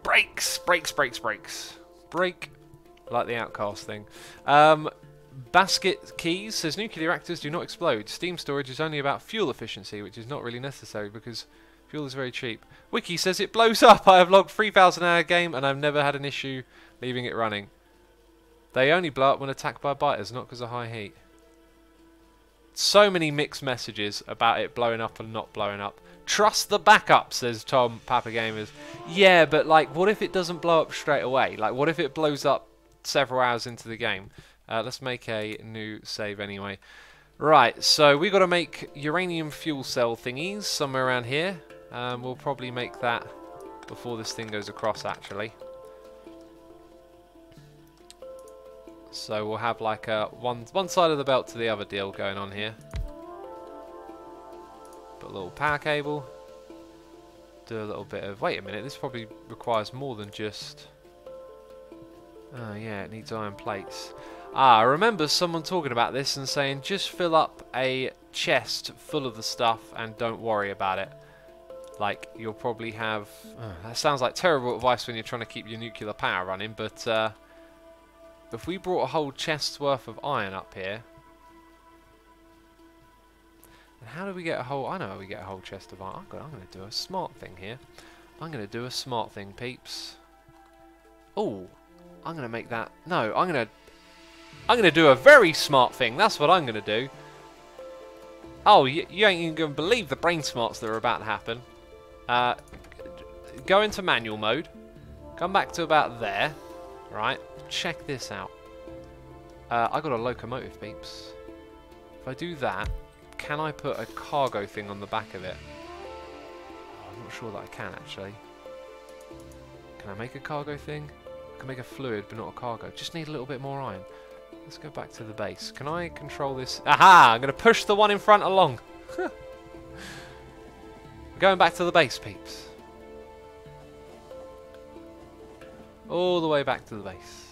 Brakes! Brakes, brakes, brakes. Brake. Like the Outcast thing. Basket Keys says, nuclear reactors do not explode. Steam storage is only about fuel efficiency, which is not really necessary because fuel is very cheap. Wiki says it blows up. I have logged 3,000 hour game and I've never had an issue leaving it running. They only blow up when attacked by biters, not because of high heat. so many mixed messages about it blowing up and not blowing up. Trust the backup, says Tom Papagamers. Yeah, but like, what if it doesn't blow up straight away? Like, what if it blows up several hours into the game? Let's make a new save anyway. Right, so we got to make uranium fuel cell thingies somewhere around here. We'll probably make that before this thing goes across, actually. So we'll have like a one side of the belt to the other deal going on here. Put a little power cable. Do a little bit of... Wait a minute, this probably requires more than just... Oh yeah, it needs iron plates. I remember someone talking about this and saying just fill up a chest full of the stuff and don't worry about it. Like, you'll probably have... that sounds like terrible advice when you're trying to keep your nuclear power running, but if we brought a whole chest's worth of iron up here... And how do we get a whole... I know how we get a whole chest of iron. I'm going to do a smart thing here. I'm going to do a smart thing, peeps. Oh, I'm going to make that... No, I'm going to do a very smart thing. That's what I'm going to do. Oh, you ain't even going to believe the brain smarts that are about to happen. Go into manual mode. Come back to about there. Right. Check this out. I got a locomotive, peeps. If I do that, can I put a cargo thing on the back of it? Oh, I'm not sure that I can, actually. Can I make a cargo thing? I can make a fluid, but not a cargo. Just need a little bit more iron. Let's go back to the base. Can I control this? Aha! I'm going to push the one in front along. Going back to the base, peeps. All the way back to the base.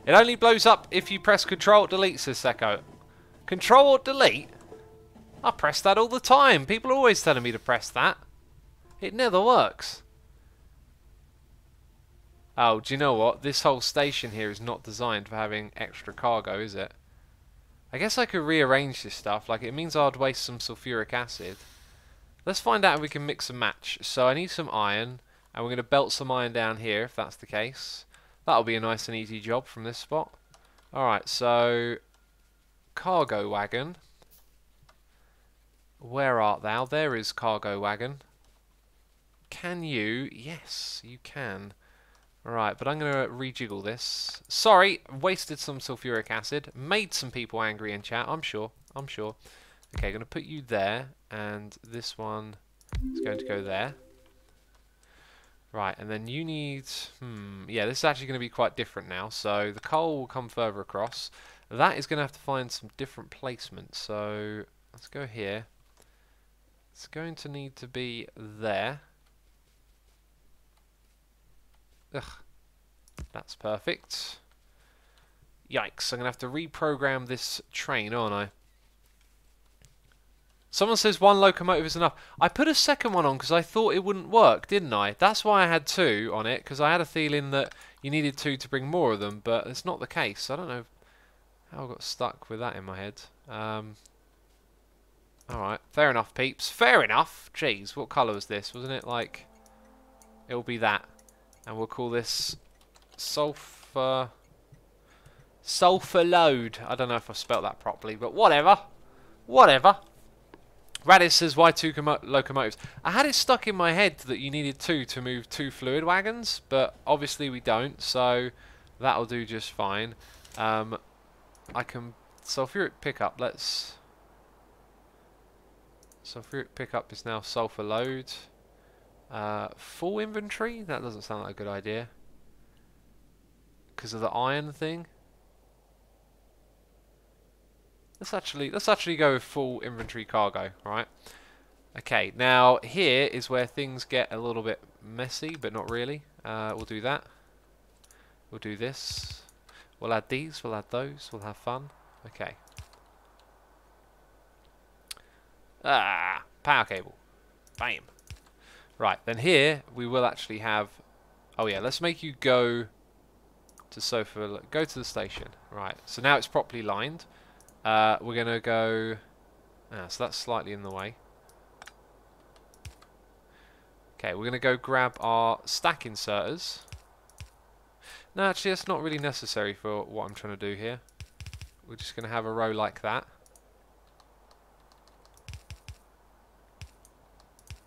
It only blows up if you press Control-Delete, says Secco. Control-Delete? I press that all the time. People are always telling me to press that. It never works. Oh, do you know what? This whole station here is not designed for having extra cargo, is it? I guess I could rearrange this stuff. Like, it means I'd waste some sulfuric acid. Let's find out if we can mix and match. So I need some iron, and we're going to belt some iron down here, if that's the case. That'll be a nice and easy job from this spot. Alright, so... Cargo wagon. Where art thou? There is cargo wagon. Can you? Yes, you can. Right, but I'm going to rejiggle this. Sorry, wasted some sulfuric acid. Made some people angry in chat, I'm sure. I'm sure. Okay, going to put you there. And this one is going to go there. Right, and then you need... yeah, this is actually going to be quite different now. So the coal will come further across. That is going to have to find some different placement. So let's go here. It's going to need to be there. Ugh, that's perfect. Yikes, I'm going to have to reprogram this train, aren't I? Someone says one locomotive is enough. I put a second one on because I thought it wouldn't work, didn't I? That's why I had two on it, because I had a feeling that you needed two to bring more of them, but it's not the case. I don't know how I got stuck with that in my head. Alright, fair enough, peeps. Fair enough. Jeez, what colour was this? Wasn't it like... It'll be that. And we'll call this Sulfur... Sulfur load. I don't know if I've spelt that properly, but whatever. Whatever. Radis says, why two locomotives? I had it stuck in my head that you needed two to move two fluid wagons, but obviously we don't, so that'll do just fine. I can... Sulfuric pickup, let's... Sulfuric pickup is now sulfur load. Full inventory? That doesn't sound like a good idea. Because of the iron thing. Let's actually go with full inventory cargo, right? Okay, now here is where things get a little bit messy, but not really. We'll do that. We'll do this. We'll add these, we'll add those, we'll have fun. Okay. Power cable. Bam. Right, then here we will actually have... Oh yeah, let's make you go to Sulfur. Go to the station. Right, so now it's properly lined. We're going to go... so that's slightly in the way. Okay, we're going to go grab our stack inserters. No, actually that's not really necessary for what I'm trying to do here. we're just going to have a row like that.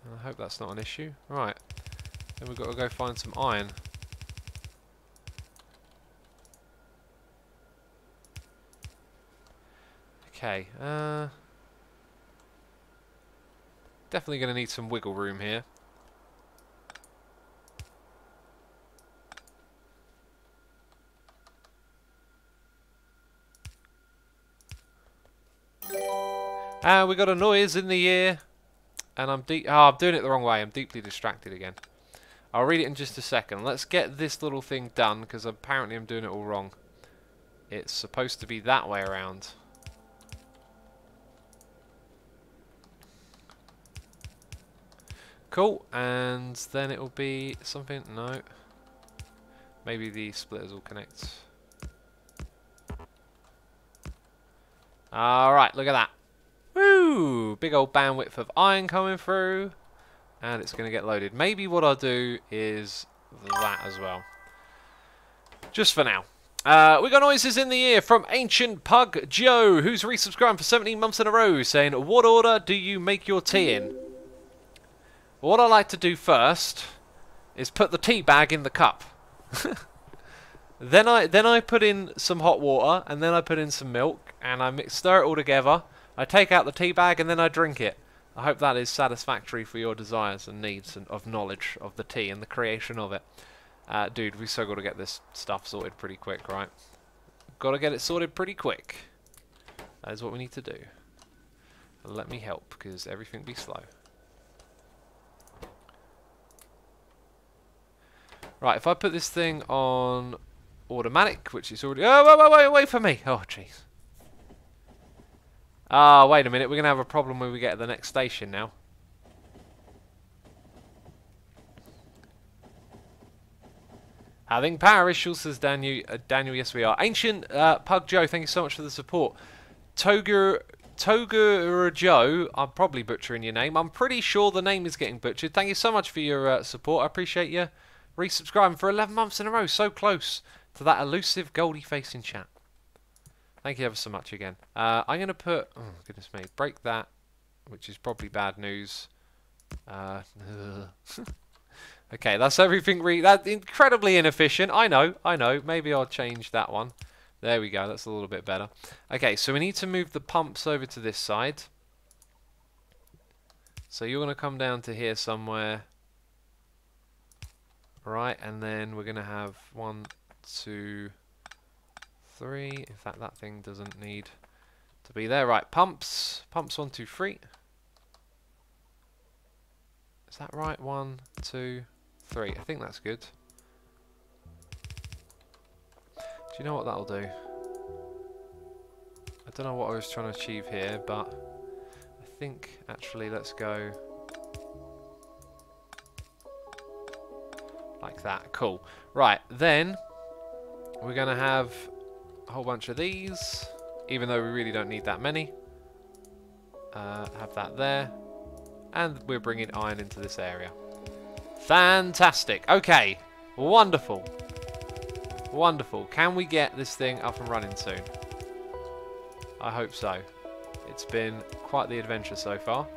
And I hope that's not an issue. Right, then we've got to go find some iron. Okay, definitely going to need some wiggle room here. And we got a noise in the ear, and I'm doing it the wrong way. I'm deeply distracted again. I'll read it in just a second. Let's get this little thing done, because apparently I'm doing it all wrong. It's supposed to be that way around. Cool, and then it'll be something. No, maybe the splitters will connect. Alright, look at that. Woo! Big old bandwidth of iron coming through. And it's going to get loaded. Maybe what I'll do is that as well. Just for now. We got noises in the ear from Ancient Pug Joe, who's resubscribed for 17 months in a row, saying, what order do you make your tea in? What I like to do first is put the tea bag in the cup. Then I put in some hot water, and then I put in some milk, and I stir it all together. I take out the tea bag, and then I drink it. I hope that is satisfactory for your desires and needs and of knowledge of the tea and the creation of it. Dude, we've still got to get this stuff sorted pretty quick, right? Got to get it sorted pretty quick. That is what we need to do. And let me help, because everything be slow. Right, if I put this thing on automatic, which is already... Oh, wait for me! Oh, jeez. Ah, wait a minute. We're going to have a problem when we get to the next station now. Having power issues, says Daniel. Yes, we are. Ancient Pug Joe, thank you so much for the support. Togur Joe, I'm probably butchering your name. I'm pretty sure the name is getting butchered. Thank you so much for your support. I appreciate you resubscribing for 11 months in a row. So close to that elusive goldie face in chat. Thank you ever so much again. I'm going to put... Oh, goodness me. Break that, which is probably bad news. Okay, that's everything. That's incredibly inefficient. I know. Maybe I'll change that one. There we go. That's a little bit better. Okay, so we need to move the pumps over to this side. So you're going to come down to here somewhere. Right, and then we're going to have 1, 2, 3. In fact, that thing doesn't need to be there. Right, pumps. Pumps 1, 2, 3. Is that right? 1, 2, 3. I think that's good. Do you know what that'll do? I don't know what I was trying to achieve here, but I think actually let's go like that. Cool. Right, then we're going to have a whole bunch of these, even though we really don't need that many. Have that there. And we're bringing iron into this area. Fantastic. Okay. Wonderful. Wonderful. Can we get this thing up and running soon? I hope so. It's been quite the adventure so far.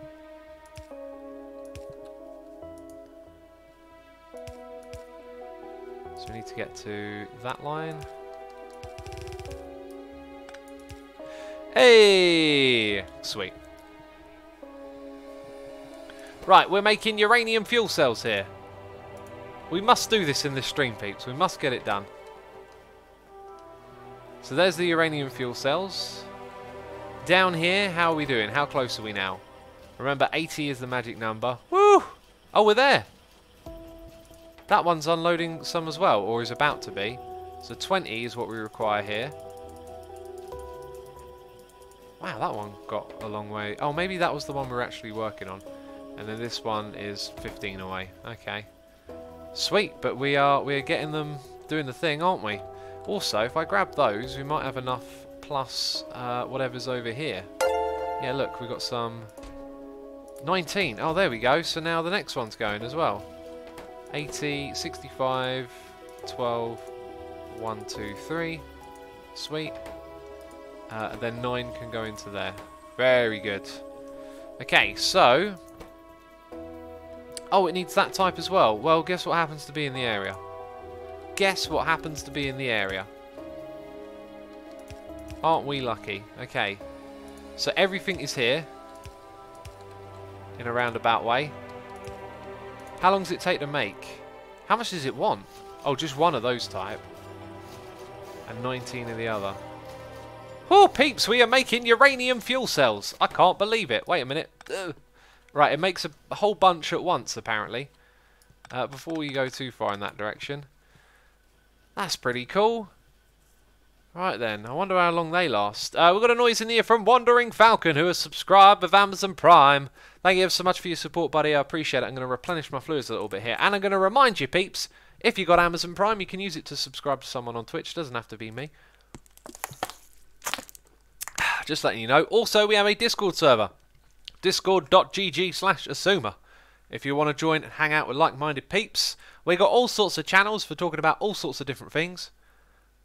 So we need to get to that line. Hey! Sweet. Right, we're making uranium fuel cells here. We must do this in this stream, peeps. We must get it done. So there's the uranium fuel cells. Down here, how are we doing? How close are we now? Remember, 80 is the magic number. Woo! Oh, we're there. That one's unloading some as well, or is about to be. So 20 is what we require here. Wow, that one got a long way. Oh, maybe that was the one we're actually working on. And then this one is 15 away. Okay. Sweet, but we're getting them doing the thing, aren't we? Also, if I grab those, we might have enough plus whatever's over here. Yeah, look, we've got some 19. Oh, there we go. So now the next one's going as well. 80, 65, 12, 1, 2, 3. Sweet. Then 9 can go into there. Very good. Okay, so... Oh, it needs that type as well. Well, guess what happens to be in the area? Guess what happens to be in the area? Aren't we lucky? Okay. So everything is here. In a roundabout way. How long does it take to make? How much does it want? Oh, just one of those type. And 19 of the other. Oh, peeps, we are making uranium fuel cells. I can't believe it. Wait a minute. Ugh. Right, it makes a whole bunch at once, apparently. Before we go too far in that direction. That's pretty cool. Right then, I wonder how long they last. We've got a noise in here from Wandering Falcon, who has subscribed with Amazon Prime. Thank you ever so much for your support, buddy. I appreciate it. I'm going to replenish my fluids a little bit here. And I'm going to remind you, peeps, if you've got Amazon Prime, you can use it to subscribe to someone on Twitch. It doesn't have to be me. Just letting you know. Also, we have a Discord server. Discord.gg/Asuma. If you want to join and hang out with like-minded peeps. We got all sorts of channels for talking about all sorts of different things.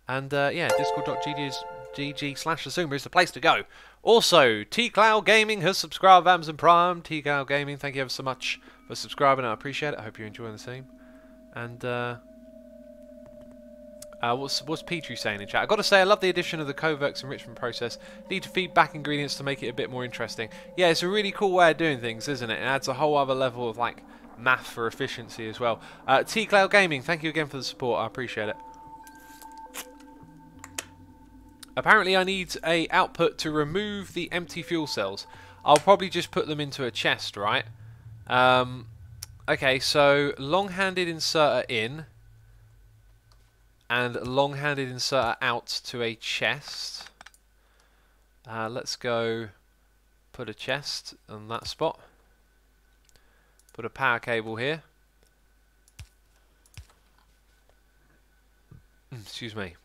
And yeah, discord.gg/Asuma is the place to go. Also, T-Cloud Gaming has subscribed to Amazon Prime. T-Cloud Gaming, thank you ever so much for subscribing. I appreciate it. I hope you're enjoying the same. And what's Petrie saying in chat? I've got to say, I love the addition of the Covex enrichment process. Need to feed back ingredients to make it a bit more interesting. Yeah, it's a really cool way of doing things, isn't it? It adds a whole other level of like math for efficiency as well. T-Cloud Gaming, thank you again for the support. I appreciate it. Apparently I need a output to remove the empty fuel cells. I'll probably just put them into a chest, right? Okay, so long-handed inserter in and long-handed inserter out to a chest. Let's go put a chest on that spot. Put a power cable here. Excuse me.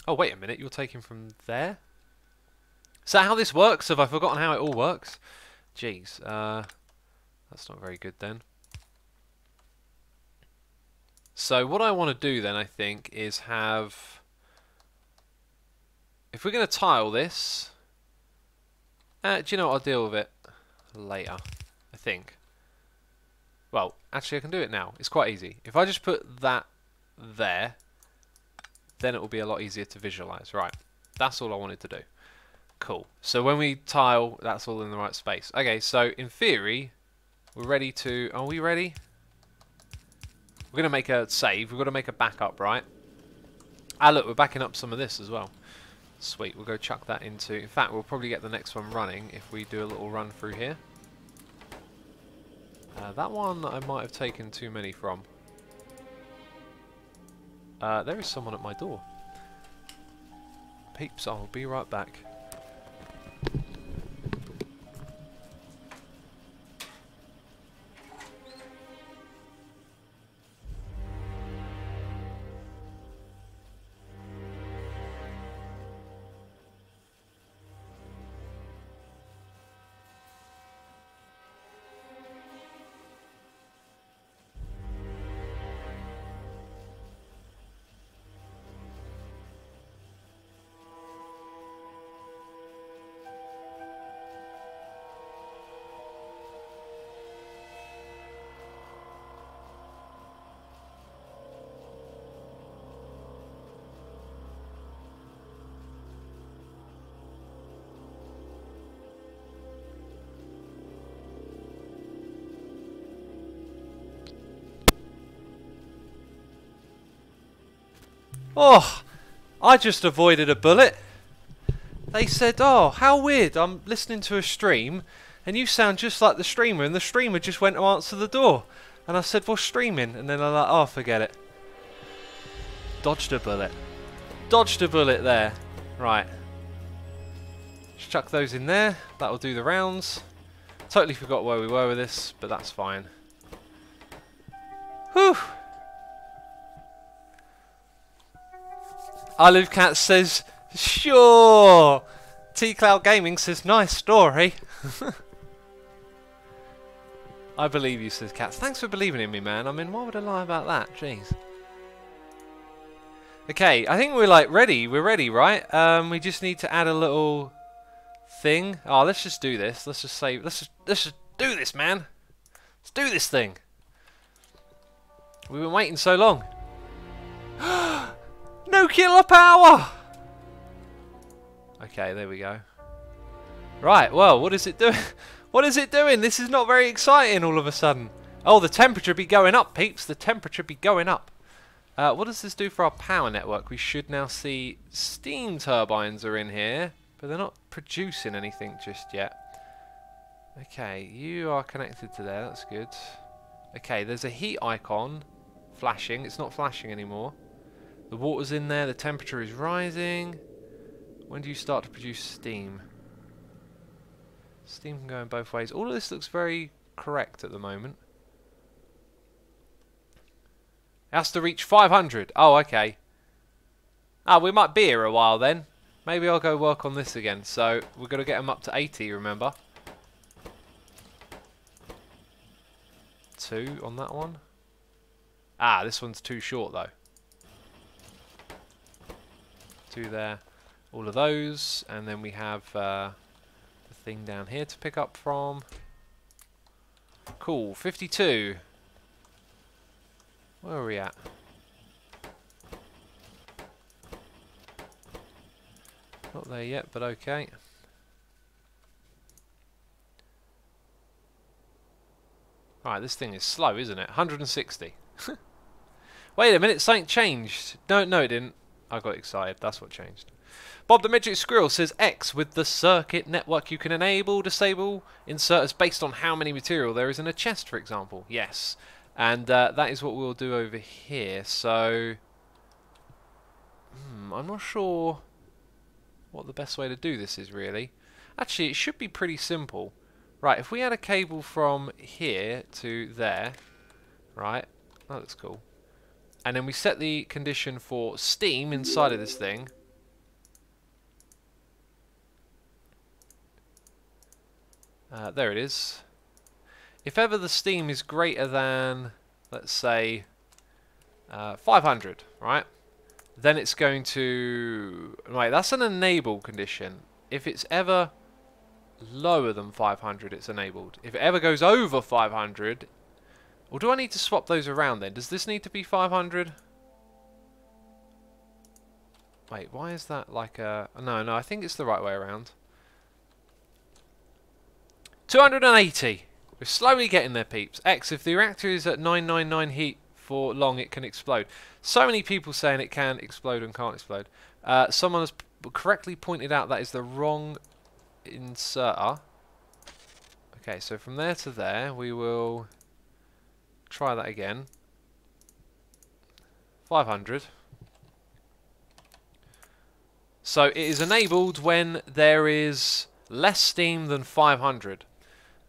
Oh, wait a minute, you're taking from there? Is that how this works? Have I forgotten how it all works? Jeez, that's not very good then. So what I want to do then, I think, is have... If we're going to tile this... do you know what, I'll deal with it later, I think. Well, actually I can do it now. It's quite easy. If I just put that there... then it will be a lot easier to visualize. Right, that's all I wanted to do. Cool. So when we tile, that's all in the right space. Okay, so in theory, we're ready to... Are we ready? We're going to make a save. We've got to make a backup, right? Ah, look, we're backing up some of this as well. Sweet, we'll go chuck that into... In fact, we'll probably get the next one running if we do a little run through here. That one I might have taken too many from. There is someone at my door. Peeps, I'll be right back. Oh, I just avoided a bullet. They said, oh, how weird, I'm listening to a stream and you sound just like the streamer, and the streamer just went to answer the door. And I said, what's streaming? And then I'm like, oh, forget it. Dodged a bullet. Dodged a bullet there. Right. Just chuck those in there. That'll do the rounds. Totally forgot where we were with this, but that's fine. Whew. Olive Cat says, sure. T-Cloud Gaming says, nice story. I believe you, says Cats. Thanks for believing in me, man. I mean, why would I lie about that? Jeez. Okay, I think we're like ready. We're ready, right? We just need to add a little thing. Oh, let's just do this. Let's just say, let's just do this, man. Let's do this thing. We've been waiting so long. Nuclear power! Okay, there we go. Right, well, what is it doing? What is it doing? This is not very exciting all of a sudden. Oh, the temperature be going up, peeps. The temperature be going up. What does this do for our power network? We should now see steam turbines are in here, but they're not producing anything just yet. Okay, you are connected to there. That's good. Okay, there's a heat icon flashing. It's not flashing anymore. The water's in there. The temperature is rising. When do you start to produce steam? Steam can go in both ways. All of this looks very correct at the moment. It has to reach 500. Oh, okay. Ah, we might be here a while then. Maybe I'll go work on this again. So, we're going to get them up to 80, remember? 2 on that one. Ah, this one's too short though. 2 there. All of those. And then we have the thing down here to pick up from. Cool. 52. Where are we at? Not there yet, but okay. Right, this thing is slow, isn't it? 160. Wait a minute, something changed. No, it didn't. I got excited. That's what changed. Bob the Midget Squirrel says X with the circuit network you can enable, disable, inserters based on how many material there is in a chest, for example. Yes. And that is what we'll do over here. So, I'm not sure what the best way to do this is really. Actually, it should be pretty simple. Right, if we had a cable from here to there, right, that looks cool. And then we set the condition for steam inside of this thing. There it is. If ever the steam is greater than, let's say, 500, right? Then it's going to... Right, that's an enable condition. If it's ever lower than 500, it's enabled. If it ever goes over 500... Or do I need to swap those around then? Does this need to be 500? Wait, why is that like a... No, I think it's the right way around. 280! We're slowly getting there, peeps. X, if the reactor is at 999 heat for long, it can explode. So many people saying it can explode and can't explode. Someone has correctly pointed out that is the wrong inserter. Okay, so from there to there, we will try that again. 500. So it is enabled when there is less steam than 500.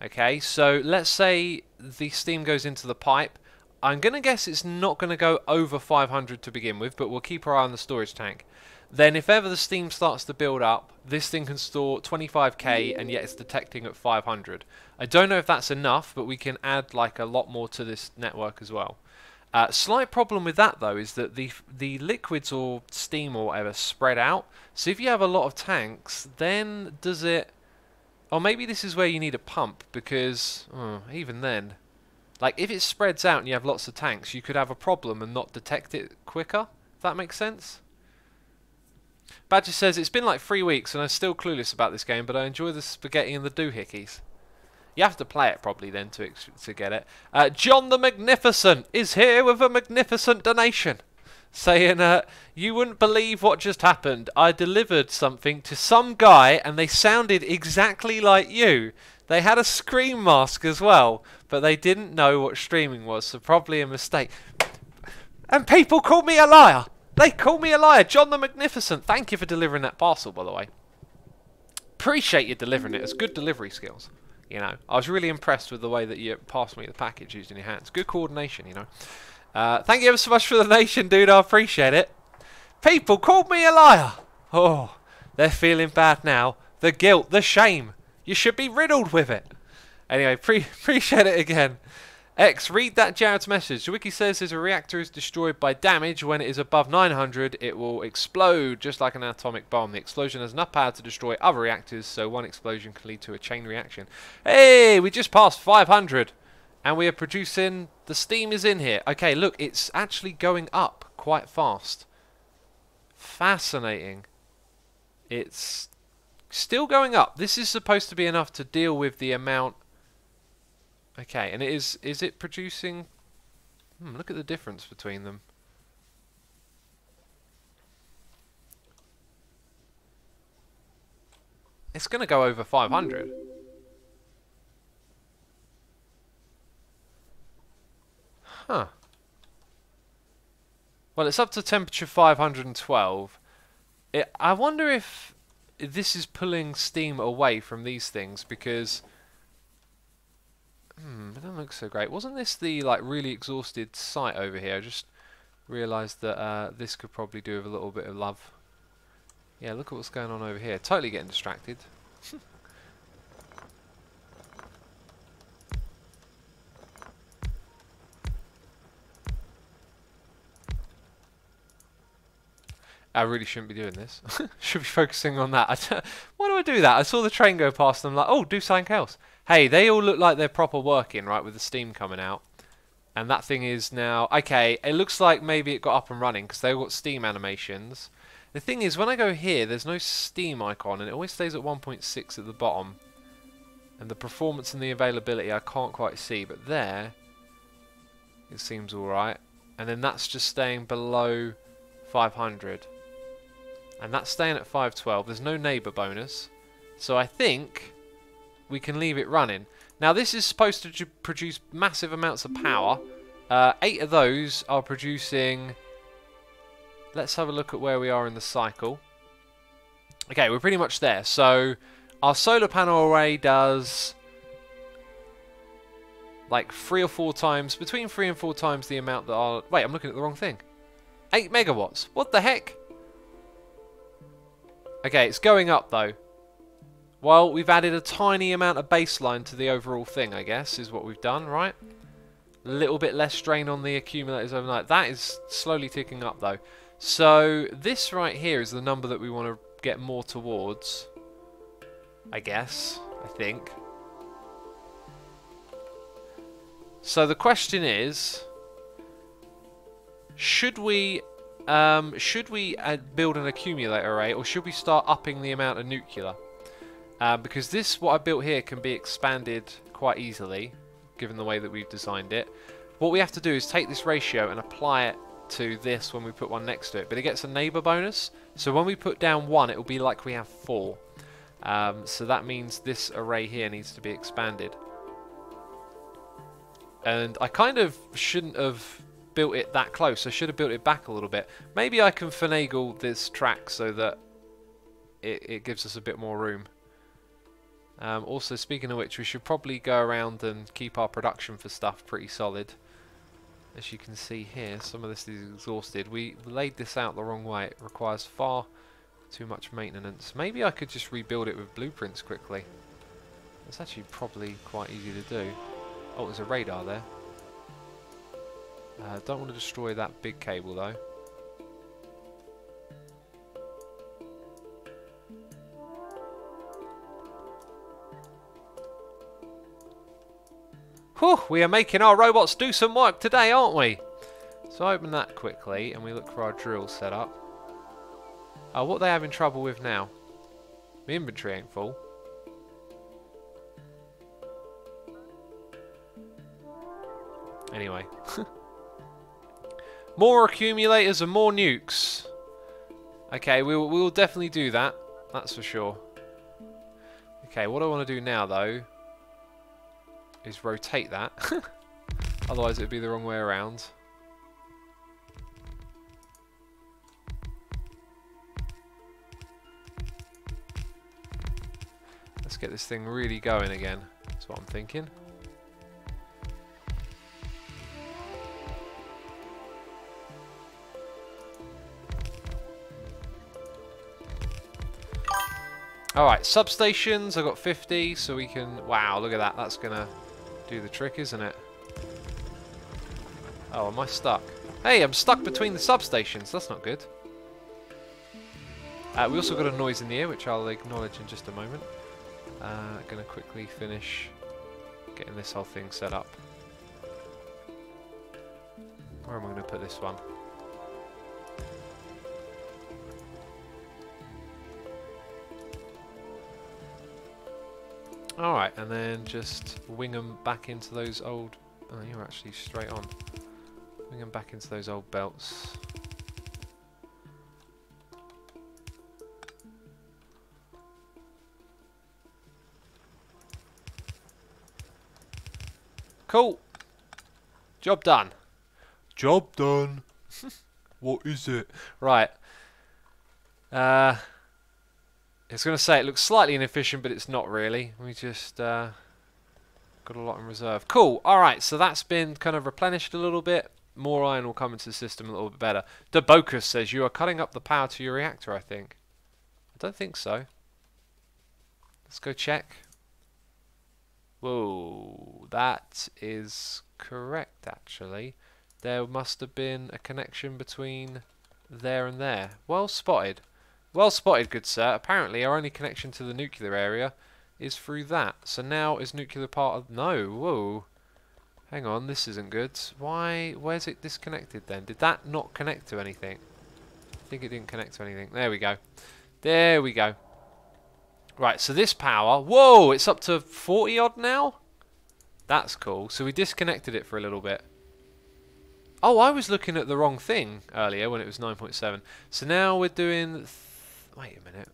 Okay, so let's say the steam goes into the pipe. I'm going to guess it's not going to go over 500 to begin with, but we'll keep our eye on the storage tank. Then if ever the steam starts to build up, this thing can store 25k and yet it's detecting at 500. I don't know if that's enough, but we can add like a lot more to this network as well. Slight problem with that though is that the liquids or steam or whatever spread out. So if you have a lot of tanks, then does it... Or maybe this is where you need a pump, because even then, like if it spreads out and you have lots of tanks, you could have a problem and not detect it quicker. If that makes sense. Badger says it's been like 3 weeks and I'm still clueless about this game, but I enjoy the spaghetti and the doohickeys. You have to play it probably then to get it. John the Magnificent is here with a magnificent donation, saying, you wouldn't believe what just happened. I delivered something to some guy and they sounded exactly like you. They had a scream mask as well, but they didn't know what streaming was, so probably a mistake. And people called me a liar. They called me a liar. John the Magnificent, thank you for delivering that parcel, by the way. Appreciate you delivering it. It's good delivery skills. You know, I was really impressed with the way that you passed me the package using your hands. Good coordination, you know. Thank you ever so much for the donation, dude. I appreciate it. People called me a liar. Oh, they're feeling bad now. The guilt, the shame. You should be riddled with it. Anyway, appreciate it again. X, read that Jared's message. The wiki says if a reactor is destroyed by damage when it is above 900, it will explode just like an atomic bomb. The explosion has enough power to destroy other reactors, so one explosion can lead to a chain reaction. Hey, we just passed 500, and we are producing. The steam is in here. Okay, look, it's actually going up quite fast. Fascinating. It's still going up. This is supposed to be enough to deal with the amount. Okay, and is it producing... look at the difference between them. It's going to go over 500. Huh. Well, it's up to temperature 512. I wonder if this is pulling steam away from these things, because... it doesn't look so great. Wasn't this the like really exhausted site over here? I just realised that this could probably do with a little bit of love. Yeah, look at what's going on over here. Totally getting distracted. I really shouldn't be doing this. Should be focusing on that. Why do I do that? I saw the train go past and I'm like, oh, do something else. Hey, they all look like they're proper working, right, with the steam coming out. And that thing is now... Okay, it looks like maybe it got up and running because they all got steam animations. The thing is, when I go here, there's no steam icon and it always stays at 1.6 at the bottom. And the performance and the availability I can't quite see, but there it seems alright. And then that's just staying below 500. And that's staying at 512. There's no neighbour bonus. So I think we can leave it running. Now this is supposed to produce massive amounts of power. 8 of those are producing... Let's have a look at where we are in the cycle. Okay, we're pretty much there. So our solar panel array does like 3 or 4 times, between 3 and 4 times the amount that our... Wait, I'm looking at the wrong thing. 8 megawatts. What the heck? Okay, it's going up though. Well, we've added a tiny amount of baseline to the overall thing, I guess, is what we've done, right? A little bit less strain on the accumulators overnight. That is slowly ticking up though. So this right here is the number that we want to get more towards, I guess, I think. So the question is, should we build an accumulator array, or should we start upping the amount of nuclear? Because this, what I built here, can be expanded quite easily, given the way that we've designed it. What we have to do is take this ratio and apply it to this when we put one next to it. But it gets a neighbour bonus, so when we put down 1, it will be like we have 4. So that means this array here needs to be expanded. And I kind of shouldn't have built it that close. I should have built it back a little bit. Maybe I can finagle this track so that it gives us a bit more room. Also, speaking of which, we should probably go around and keep our production for stuff pretty solid. As you can see here, some of this is exhausted. We laid this out the wrong way. It requires far too much maintenance. Maybe I could just rebuild it with blueprints quickly. It's actually probably quite easy to do. Oh, there's a radar there. Don't want to destroy that big cable though. Whew, we are making our robots do some work today, aren't we? So I open that quickly and we look for our drill set up. Oh, what are they having trouble with now? The inventory ain't full. Anyway. More accumulators and more nukes. Okay, we will definitely do that. That's for sure. Okay, what I want to do now though is rotate that. Otherwise it would be the wrong way around. Let's get this thing really going again. That's what I'm thinking. Alright, substations, I've got 50, so we can... Wow, look at that. That's going to do the trick, isn't it? Oh, am I stuck? Hey, I'm stuck between the substations. That's not good. We also got a noise in the air, which I'll acknowledge in just a moment. Gonna quickly finish getting this whole thing set up. Where am I going to put this one? Alright, and then just wing them back into those old... Oh, you're actually straight on. Wing them back into those old belts. Cool. Job done. Job done. What is it? Right. It's going to say it looks slightly inefficient, but it's not really. We just got a lot in reserve. Cool. Alright, so that's been kind of replenished a little bit. More iron will come into the system a little bit better. Debocus says you are cutting up the power to your reactor, I think. I don't think so. Let's go check. Whoa, that is correct, actually. There must have been a connection between there and there. Well spotted. Well spotted, good sir. Apparently, our only connection to the nuclear area is through that. So now is nuclear part of... No, whoa. Hang on, this isn't good. Why? Where's it disconnected then? Did that not connect to anything? I think it didn't connect to anything. There we go. There we go. Right, so this power... Whoa, it's up to 40 odd now? That's cool. So we disconnected it for a little bit. Oh, I was looking at the wrong thing earlier when it was 9.7. So now we're doing... Wait a minute.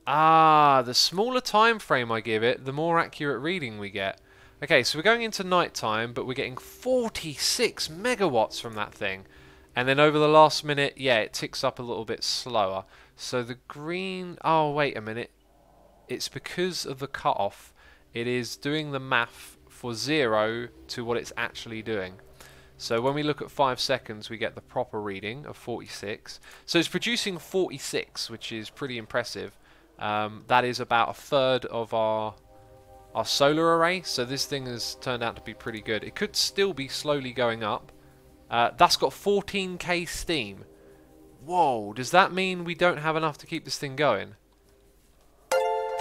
Ah, the smaller time frame I give it, the more accurate reading we get. Okay, so we're going into night time, but we're getting 46 megawatts from that thing. And then over the last minute, yeah, it ticks up a little bit slower. So the green... Oh, wait a minute. It's because of the cutoff. It is doing the math for 0 to what it's actually doing. So when we look at 5 seconds, we get the proper reading of 46. So it's producing 46, which is pretty impressive. That is about a third of our solar array. So this thing has turned out to be pretty good. It could still be slowly going up. That's got 14k steam. Whoa, does that mean we don't have enough to keep this thing going?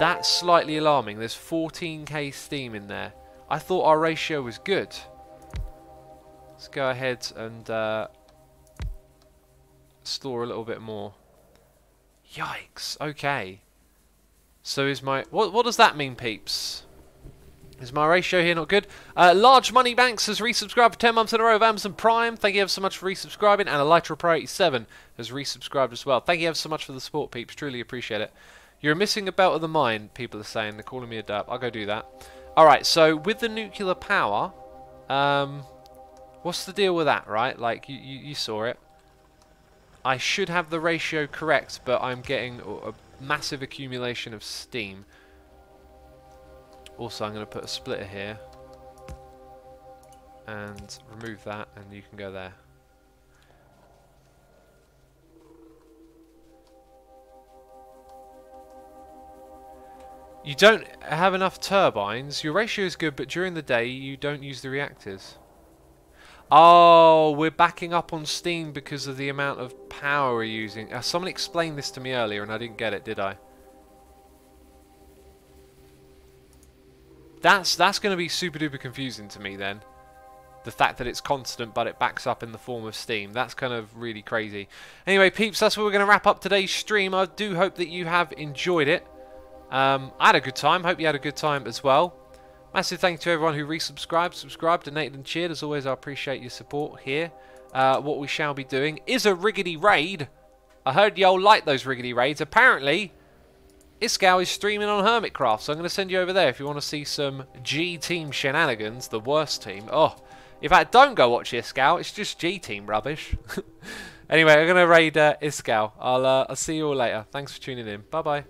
That's slightly alarming. There's 14k steam in there. I thought our ratio was good. Let's go ahead and store a little bit more. Yikes, okay. So is my... What does that mean, peeps? Is my ratio here not good? Large Money Banks has resubscribed for 10 months in a row of Amazon Prime. Thank you ever so much for resubscribing. And Elytra Pro 87 has resubscribed as well. Thank you ever so much for the support, peeps. Truly appreciate it. You're missing a belt of the mind, people are saying. They're calling me a derp. I'll go do that. Alright, so with the nuclear power... what's the deal with that, right? Like, you saw it. I should have the ratio correct, but I'm getting a massive accumulation of steam. Also, I'm going to put a splitter here. And remove that, and you can go there. You don't have enough turbines. Your ratio is good, but during the day, you don't use the reactors. Oh, we're backing up on steam because of the amount of power we're using. Someone explained this to me earlier and I didn't get it, did I? That's going to be super duper confusing to me then. The fact that it's constant but it backs up in the form of steam. That's kind of really crazy. Anyway, peeps, that's where we're going to wrap up today's stream. I do hope that you have enjoyed it. I had a good time. Hope you had a good time as well. Massive thank you to everyone who resubscribed, subscribed, donated and cheered. As always, I appreciate your support here. What we shall be doing is a riggedy raid. I heard y'all like those riggedy raids. Apparently, Iskow is streaming on Hermitcraft, so I'm going to send you over there if you want to see some G-Team shenanigans, the worst team. Oh, in fact, don't go watch Iskow. It's just G-Team rubbish. Anyway, I'm going to raid Iskow. I'll see you all later. Thanks for tuning in. Bye-bye.